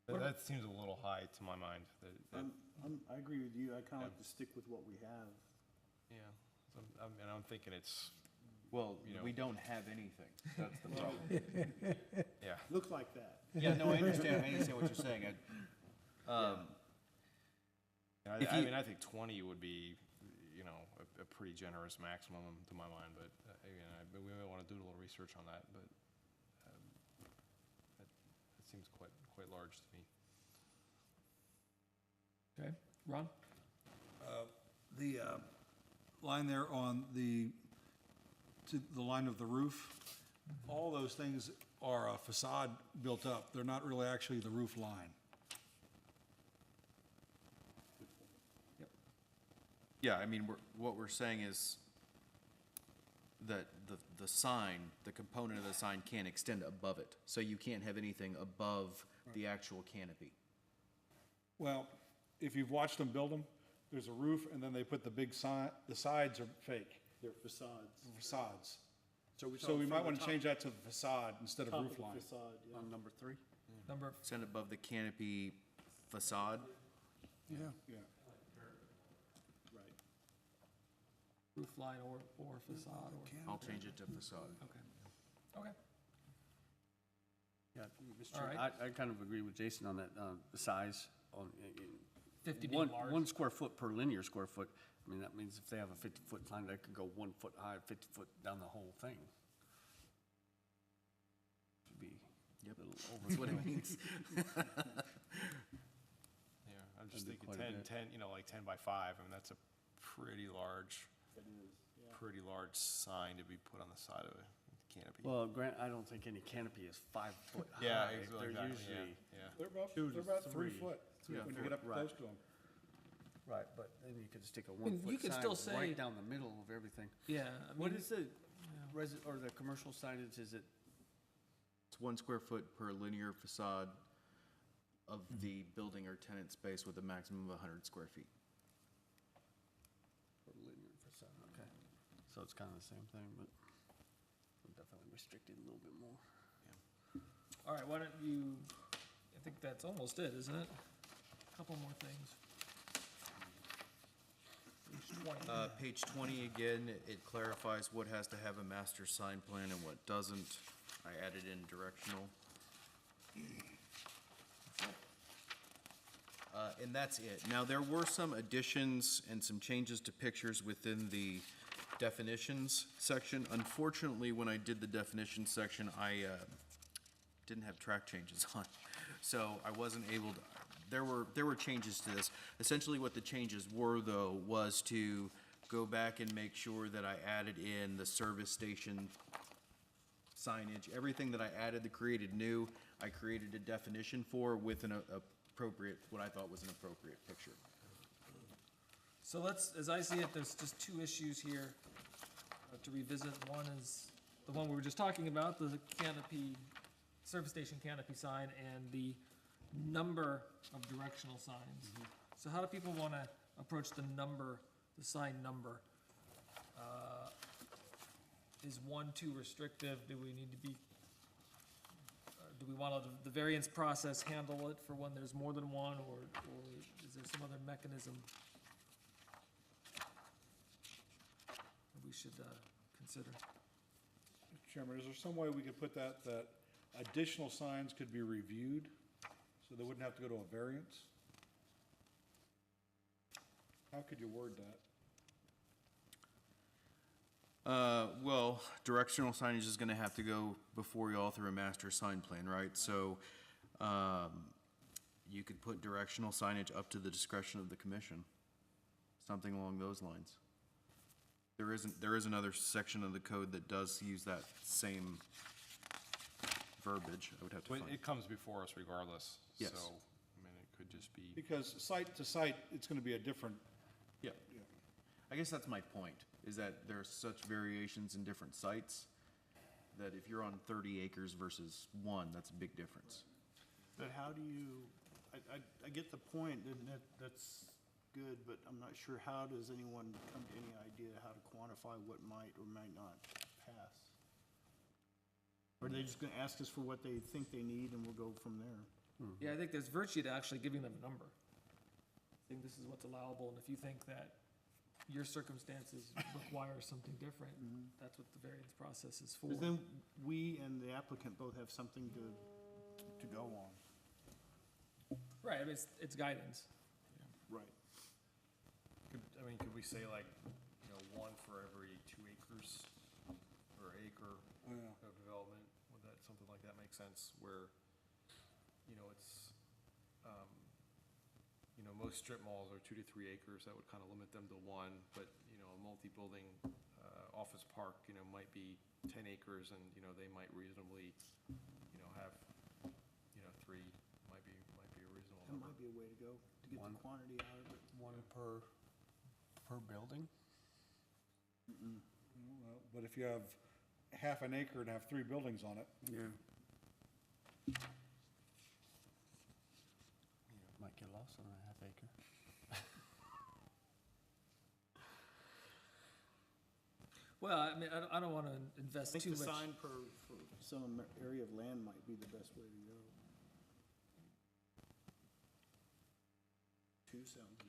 That seems a little high to my mind. I agree with you. I kind of like to stick with what we have. Yeah, so I'm thinking it's, Well, You know. we don't have anything. That's the problem. yeah. Looks like that. Yeah, no, I understand what you're saying. If I you- mean, I think 20 would be, you know, a pretty generous maximum to my mind, but, again, we may want to do a little research on that, but that seems quite large to me. Okay, Ron? The line there on to the line of the roof, all those things are a facade built up. They're not really actually the roof line. Yeah, I mean, what we're saying is that the sign, the component of the sign can't extend above it. So you can't have anything above the actual canopy. Well, if you've watched them build them, there's a roof and then they put the big sign, the sides are fake, They're facades. facades. So So we might want to change that to the facade instead of top of roof the line. facade, yeah. On number 3? Number, Extend above the canopy facade. Yeah. Right. roof line or facade or, I'll change it to facade. okay. Okay. Yeah, Mr. All Chair, right. I kind of agree with Jason on that, the size on. 50 being large. 1 square foot per linear square foot. I mean, that means if they have a 50-foot sign, that could go 1 foot high, 50 foot down the whole thing. Should be Yep. a little over. That's what it means. Yeah, I'm just That'd be thinking quite a 10, bit. you know, like 10 by 5, I mean, that's a pretty large sign to be put on the side of a canopy. Well, Grant, I don't think any canopy is 5 foot high. Yeah, They're exactly, usually, yeah. They're about 3 foot Yeah. when you get up Right. close to them. right, but then you could stick a mean, 1 foot you could still sign say- right down the middle of everything. Yeah, I What mean, is the or the commercial signage, is it? It's 1 square foot per linear facade of the building or tenant space with a maximum of 100 square feet. Or linear facade, okay. So it's kind of the same thing, but we're definitely restricted a little bit more. all right, why don't you, I think that's almost it, isn't it? Couple more things. Page 20. Page 20, again, it clarifies what has to have a master sign plan and what doesn't. I added in directional. And that's it. Now, there were some additions and some changes to pictures within the definitions section. Unfortunately, when I did the definitions section, I didn't have track changes on. So I wasn't able to, there were changes to this. Essentially, what the changes were, though, was to go back and make sure that I added in the service station signage. Everything that I added, that created new, I created a definition for with an appropriate, what I thought was an appropriate picture. So let's, as I see it, there's just 2 issues here to revisit. One is the one we were just talking about, the canopy, service station canopy sign, and the number of directional signs. So how do people want to approach the number, the sign number? Is 1 too restrictive? Do we need to be, do we want the variance process handle it for when there's more than one, or is there some other mechanism that we should consider? Mr. Chairman, is there some way we could put that additional signs could be reviewed, so they wouldn't have to go to a variance? How could you word that? Well, directional signage is gonna have to go before y'all through a master sign plan, right? So, you could put directional signage up to the discretion of the commission, something along those lines. There is another section of the code that does use that same verbiage. I would have to But find. it comes before us regardless. Yes. So, I mean, it could just be, Because site to site, it's gonna be a different, Yeah. I guess that's my point, is that there are such variations in different sites that if you're on 30 acres versus 1, that's a big difference. But how do you, I get the point, and that's good, but I'm not sure, how does anyone come to any idea how to quantify what might or might not pass? Or are they just gonna ask us for what they think they need and we'll go from there? Yeah, I think there's virtue to actually giving them a number. I think this is what's allowable, and if you think that your circumstances require something different, that's what the variance process is for. Because then we and the applicant both have something to go on. Right, I mean, it's guidance. Right. could we say like, you know, 1 for every 2 acres or acre of development? Would that, something like that make sense where, you know, it's, you know, most strip malls are 2 to 3 acres. That would kind of limit them to 1, but, you know, a multi-building, office park, you know, might be 10 acres and, you know, they might reasonably, you know, have, you know, 3 might be a reasonable That number. might be a way to go, to get the quantity out of it. 1 per building? well, but if you have half an acre and have 3 buildings on it, Yeah. Might get lost on a half acre. Well, I mean, I don't wanna I invest think too the much. sign for some area of land might be the best way to go. 2 sounds good.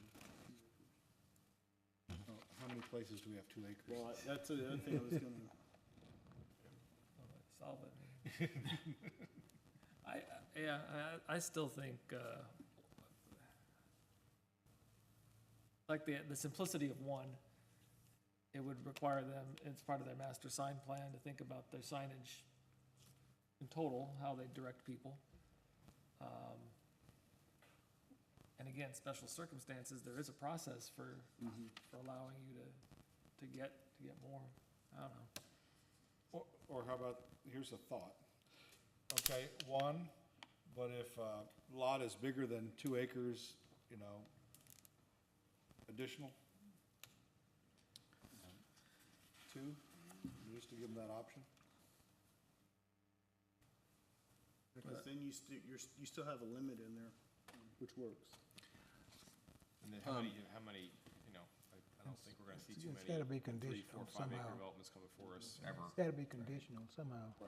how many places do we have 2 acres? Well, that's the other thing I was gonna, Solve it. I still think, like the simplicity of 1, it would require them, it's part of their master sign plan, to think about their signage in total, how they direct people. And again, special circumstances, there is a process for allowing you to get more. I don't know. Or how about, here's a thought. Okay, 1, but if a lot is bigger than 2 acres, you know, additional? 2, just to give them that option? because then you still have a limit in there, which works. And then how many, you know, I don't think we're gonna see too It's many gotta be 3, 4, conditional 5 acre somehow. developments come before us ever. It's gotta be conditional somehow. So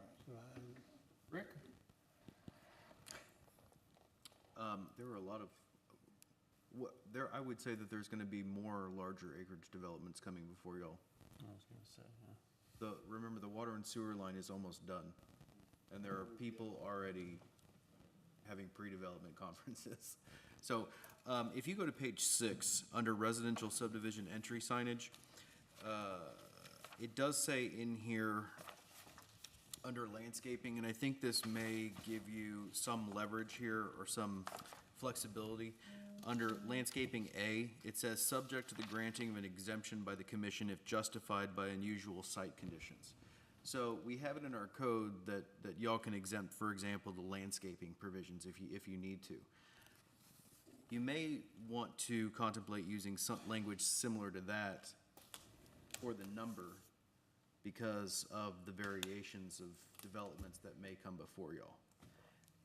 Rick? There are a lot of, I would say that there's gonna be more larger acreage developments coming before y'all. I was gonna say, yeah. Remember, the water and sewer line is almost done, and there are people already having pre-development conferences. So, if you go to page 6, under residential subdivision entry signage, it does say in here, under landscaping, and I think this may give you some leverage here or some flexibility. Under landscaping A, it says, subject to the granting of an exemption by the commission if justified by unusual site conditions. So we have it in our code that y'all can exempt, for example, the landscaping provisions if you need to. You may want to contemplate using some language similar to that for the number because of the variations of developments that may come before y'all.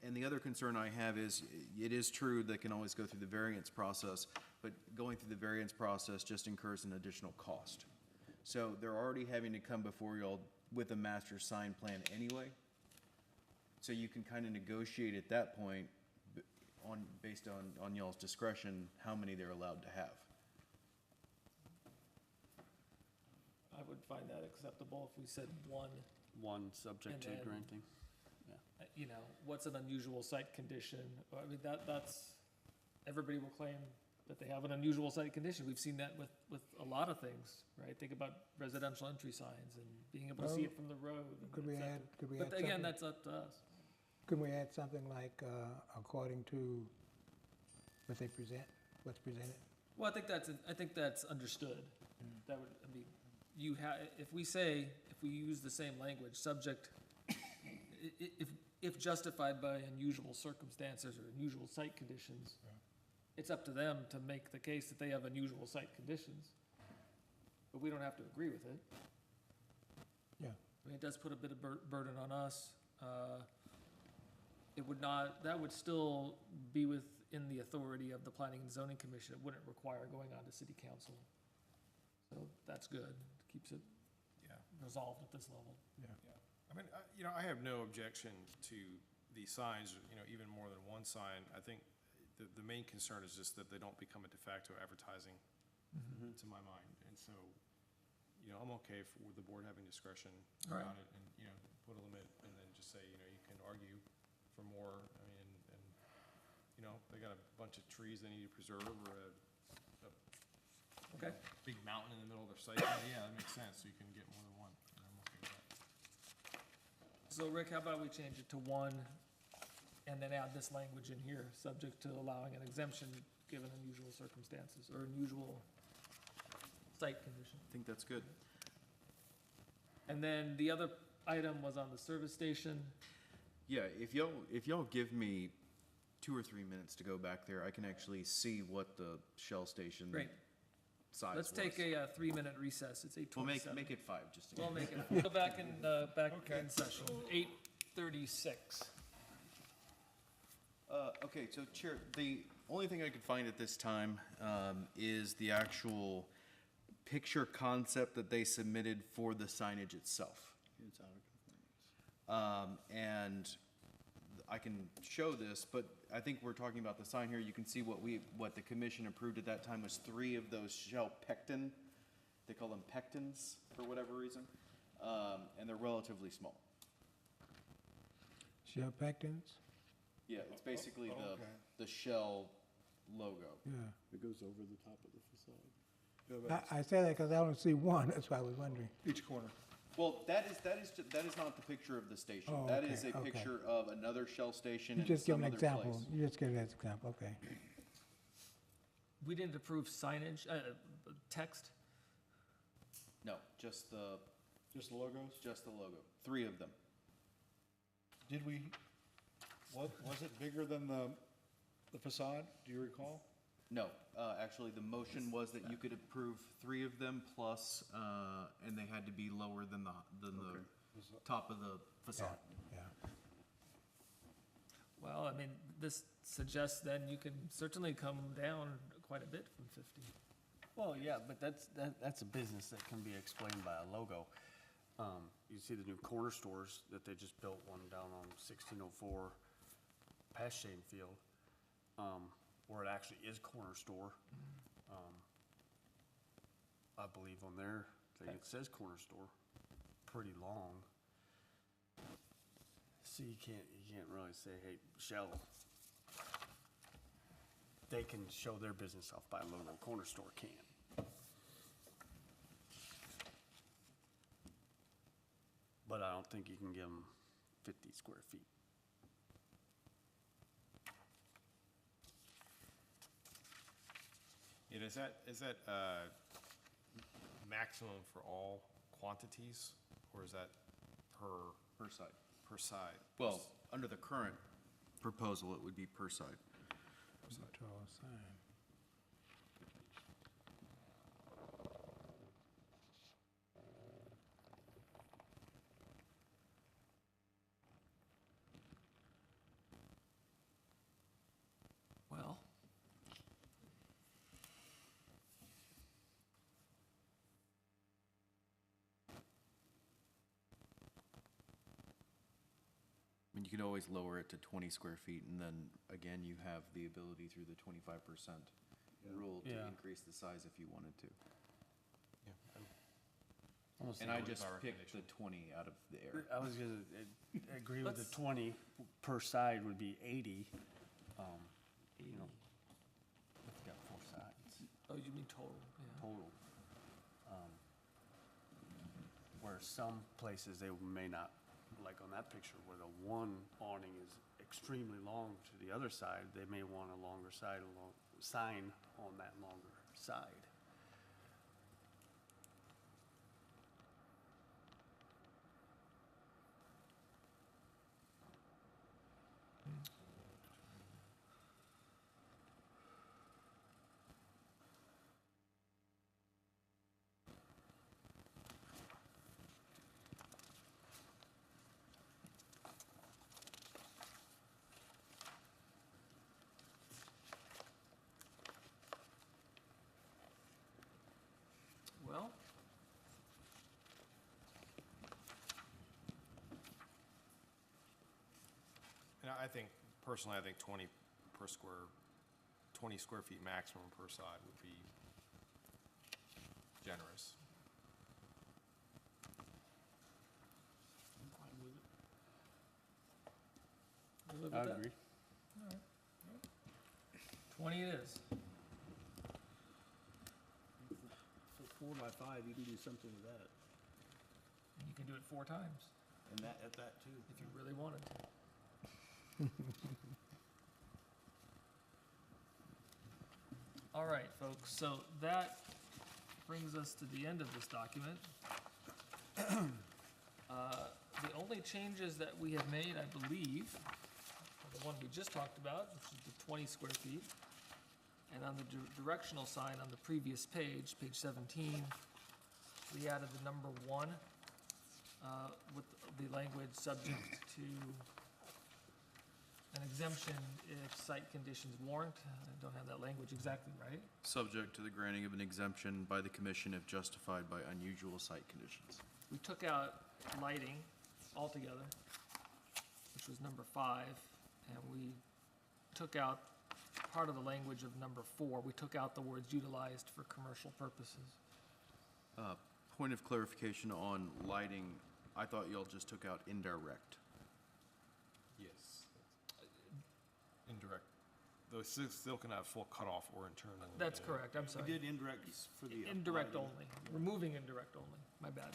And the other concern I have is, it is true they can always go through the variance process, but going through the variance process just incurs an additional cost. So they're already having to come before y'all with a master sign plan anyway. So you can kind of negotiate at that point, based on y'all's discretion, how many they're allowed to have. I would find that acceptable if we said 1, 1 subject to And then- granting. you know, what's an unusual site condition? I mean, that's, everybody will claim that they have an unusual site condition. We've seen that with a lot of things, right? Think about residential entry signs and being able to see it from the road. and Could we et cetera. add, could we add But something? again, that's up to us. Could we add something like, according to what they present, what's presented? Well, I think that's understood. That would, I mean, if we use the same language, subject, if justified by unusual circumstances or unusual site conditions, it's up to them to make the case that they have unusual site conditions. But we don't have to agree with it. Yeah. I mean, it does put a bit of burden on us. It would not, that would still be within the authority of the Planning and Zoning Commission. It wouldn't require going on to city council. So that's good, keeps it Yeah. resolved at this level. Yeah. I mean, I have no objection to these signs, even more than one sign. I think the main concern is just that they don't become a de facto advertising, to my mind. And so, I'm okay with the board having discretion All right. around it and, put a limit and then just say, you can argue for more. I mean, and, they got a bunch of trees they need to preserve or a Okay. big mountain in the middle of their site. Yeah, that makes sense. So you can get more than one. And I'm okay with that. So Rick, how about we change it to 1 and then add this language in here, subject to allowing an exemption given unusual circumstances or unusual site condition. I think that's good. And then the other item was on the service station. Yeah, if y'all give me 2 or 3 minutes to go back there, I can actually see what the Shell station Great. size was. Let's take a 3-minute recess. It's Well, 8:27. make it 5, just in We'll case. make it. Go back in session. 8:36. Okay, so Chair, the only thing I could find at this time is the actual picture concept that they submitted for the signage itself. It's out of compliance. And I can show this, but I think we're talking about the sign here. You can see what the commission approved at that time was 3 of those Shell pectin. They call them pectins for whatever reason, and they're relatively small. Shell pectins? Yeah, it's basically okay. the Shell logo. Yeah. It goes over the top of the facade. I say that because I only see one, that's why I was wondering. Each corner. Well, that is not the picture of the station. Oh, That okay, is a okay. picture of another Shell station You in just give some an other example, place. you just give that example, okay. We didn't approve signage, text. No, just the Just the logos? logo. 3 of them. Did we, was it bigger than the facade? Do you recall? No, actually, the motion was that you could approve 3 of them plus, and they had to be lower than the top of the facade. Yeah. Well, I mean, this suggests then you can certainly come down quite a bit from 50. Well, yeah, but that's a business that can be explained by a logo. You see the new corner stores that they just built, one down on 1604 past Shane Field, where it actually is corner store. I believe on their thing, it says corner store, pretty long. So you can't really say, hey, Shell, they can show their business off by a logo, corner store can. But I don't think you can give them 50 square feet. Yeah, is that maximum for all quantities, or is that Per side. per side? Well, under the current proposal, it would be per side. Tall sign. Well, I mean, you could always lower it to 20 square feet, and then, again, you have the ability through the 25% rule to Yeah. increase the size if you wanted to. Yeah, Almost And like I with just our picked the 20 out of the air. I was gonna agree with the Let's- 20 per side would be 80. You know, if you got 4 sides. Oh, you mean total, yeah. total. Where some places they may not, like on that picture where the one awning is extremely long to the other side, they may want a longer sign on that longer side. Well, And I think, personally, I think 20 square feet maximum per side would be generous. you live I with that? agree. 20 it is. So 4 by 5, you can do something with that. You can do it 4 times And that, at that too. if you really wanted to. All right, folks, so that brings us to the end of this document. The only changes that we have made, I believe, are the one we just talked about, which is the 20 square feet. And on the directional sign on the previous page, page 17, we added the number 1 with the language subject to an exemption if site conditions warrant. I don't have that language exactly right. Subject to the granting of an exemption by the commission if justified by unusual site conditions. We took out lighting altogether, which was number 5, and we took out part of the language of number 4. We took out the words utilized for commercial purposes. Point of clarification on lighting, I thought y'all just took out indirect. Yes. Indirect, though it still can have full cutoff or internal. That's correct, I'm We sorry. did indirects for the. Indirect lighting. only, removing indirect only, my bad.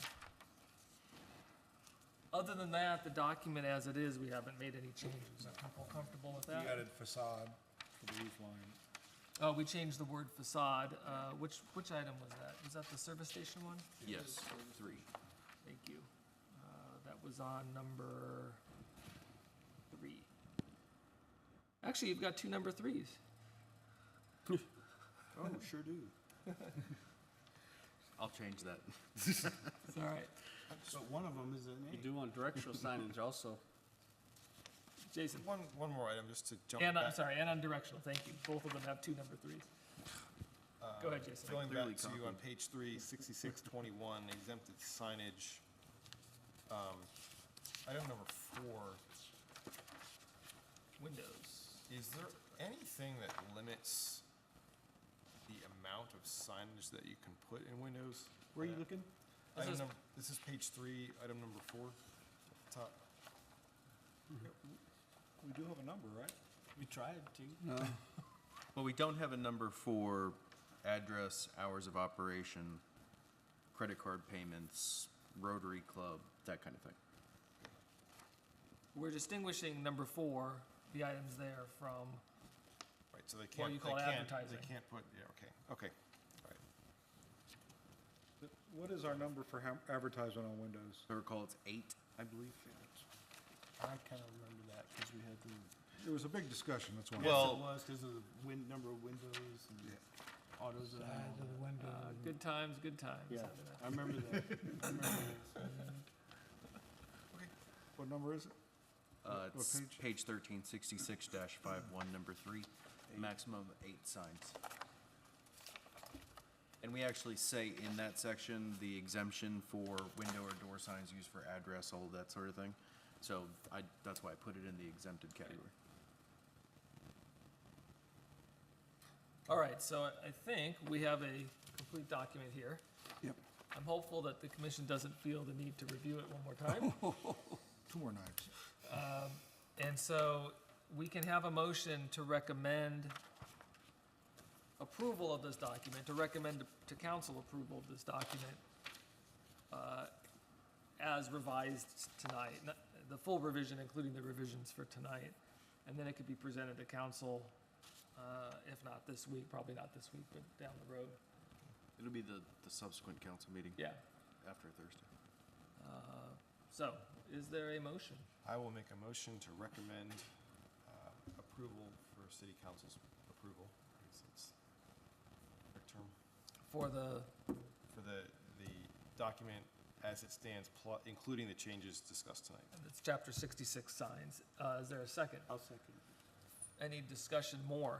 Other than that, the document as it is, we haven't made any changes. Are people comfortable with We that? added facade for the roof line. Oh, we changed the word facade. Which item was that? Was that the service station one? Yes, 3. Thank you. That was on number 3. Actually, you've got 2 number 3s. Oh, sure do. I'll change that. It's all right. But one of them is an You A. do want directional signage also. Jason. One more item, just to jump And, I'm back. sorry, and on directional, thank you. Both of them have 2 number 3s. Go ahead, Jason. Going clearly back to you on copied. page 3, 6621, exempted signage. Item number 4, Windows. is there anything that limits the amount of signage that you can put in windows? Where are you looking? This is page 3, item number 4, top. We do have a number, right? We tried to. Well, we don't have a number for address, hours of operation, credit card payments, Rotary Club, that kind of thing. We're distinguishing number 4, the items there, from, Right, so they What can't, you call advertising. They can't put, yeah, okay, all right. What is our number for advertisement on windows? I recall it's 8, I believe. I kind of remember that because we had the. There was a big discussion, that's why. Well- Yes, it was because of the number of windows and autos. and Size of the window. good times, good times. Yeah, I remember that. I remember that. What number is it? It's page? page 1366-51, number 3, maximum of 8 signs. And we actually say in that section, the exemption for window or door signs used for address, all of that sort of thing. So that's why I put it in the exempted category. All right, so I think we have a complete document here. Yep. I'm hopeful that the commission doesn't feel the need to review it one more time. 2 more knives. And so we can have a motion to recommend approval of this document, to recommend to council approval of this document as revised tonight, the full revision, including the revisions for tonight. And then it could be presented to council, if not this week, probably not this week, but down the road. It'll be the subsequent council meeting Yeah. after Thursday. So, is there a motion I will make a motion to recommend approval for city council's approval. I guess that's the correct term. for the, For the document as it stands, including the changes discussed tonight. it's chapter 66 signs? Is there a second? I'll second. Any discussion more?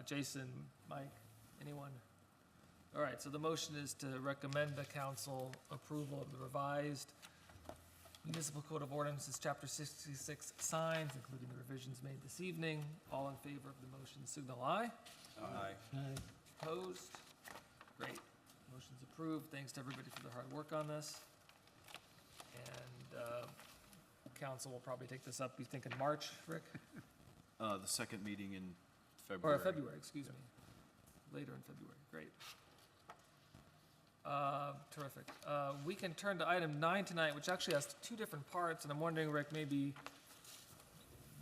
Jason, Mike, anyone? All right, so the motion is to recommend the council approval of the revised Municipal Code of Ordinances, Chapter 66 signs, including the revisions made this evening. All in favor of the motion, signal aye. Aye. Aye. Opposed? Great. Motion's approved. Thanks to everybody for their hard work on this. And council will probably take this up, you think in March, Rick? The second meeting in Or February. February, excuse me. Later in February, great. Terrific. We can turn to item 9 tonight, which actually has 2 different parts, and I'm wondering, Rick, maybe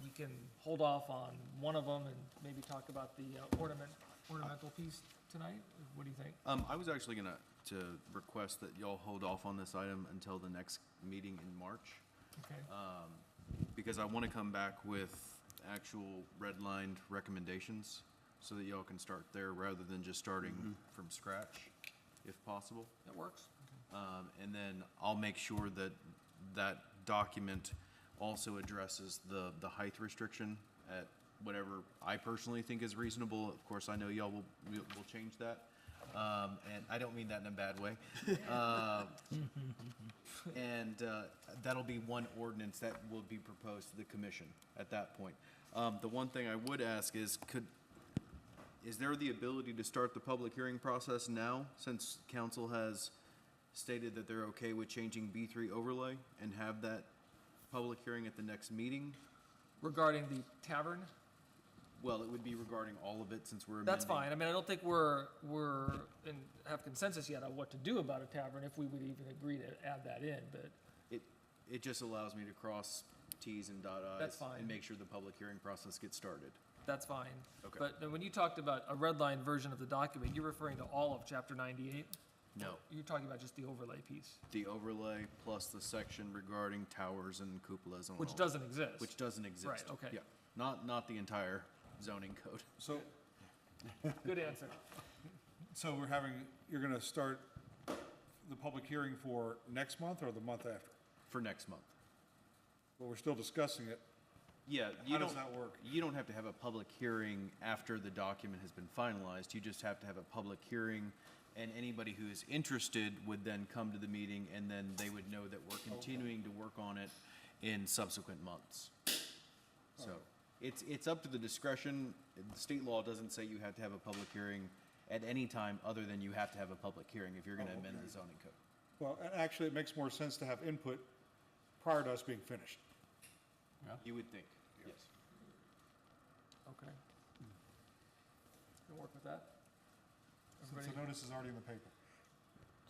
we can hold off on one of them and maybe talk about the ornamental piece tonight? What do you think? I was actually gonna request that y'all hold off on this item until the next meeting in March, Okay. because I want to come back with actual redlined recommendations so that y'all can start there rather than just starting from scratch, if possible. That works? And then I'll make sure that that document also addresses the height restriction at whatever I personally think is reasonable. Of course, I know y'all will change that. And I don't mean that in a bad way. And that'll be one ordinance that will be proposed to the commission at that point. The one thing I would ask is, is there the ability to start the public hearing process now, since council has stated that they're okay with changing B3 overlay, and have that public hearing at the next meeting? Regarding the tavern? Well, it would be regarding all of it, since we're amending. That's fine. I mean, I don't think have consensus yet on what to do about a tavern, if we would even agree to add that in, but It just allows me to cross Ts and dot Is. That's fine. And make sure the public hearing process gets started. that's fine. Okay. But then when you talked about a red line version of the document, you're referring to all of chapter 98? No, You're talking about just the overlay piece, the overlay plus the section regarding towers and cupolas and all. which doesn't exist. Which doesn't exist. Right, okay. Yeah, not the entire zoning code. So, Good answer. so you're gonna start the public hearing for next month or the month after? For next month. But we're still discussing it. Yeah, How does that work? You don't have to have a public hearing after the document has been finalized. You just have to have a public hearing, and anybody who is interested would then come to the meeting, and then they would know that we're continuing to work on it in subsequent months. So, it's up to the discretion. The state law doesn't say you have to have a public hearing at any time other than you have to have a public hearing if you're gonna amend the zoning code. Well, and actually, it makes more sense to have input prior to us being finished. You would think, yes. Okay. Can work with that? Since the Everybody- notice is already in the paper.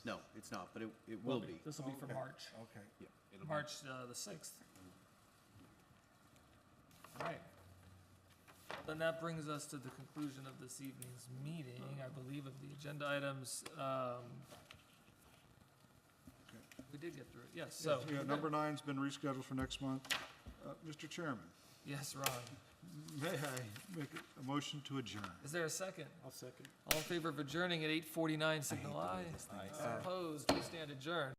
No, it's not, but it will be. This will be for Okay. March, Okay. Yeah, it'll be. March the 6th. All right. Then that brings us to the conclusion of this evening's meeting, I believe, of the agenda items. We did get through it, yes, so. Yeah, number 9's been rescheduled for next month. Mr. Chairman, Yes, Ron. may I make a motion to adjourn? Is there a second? I'll second. All in favor of adjourning at 8:49, signal aye. Opposed, we stand adjourned.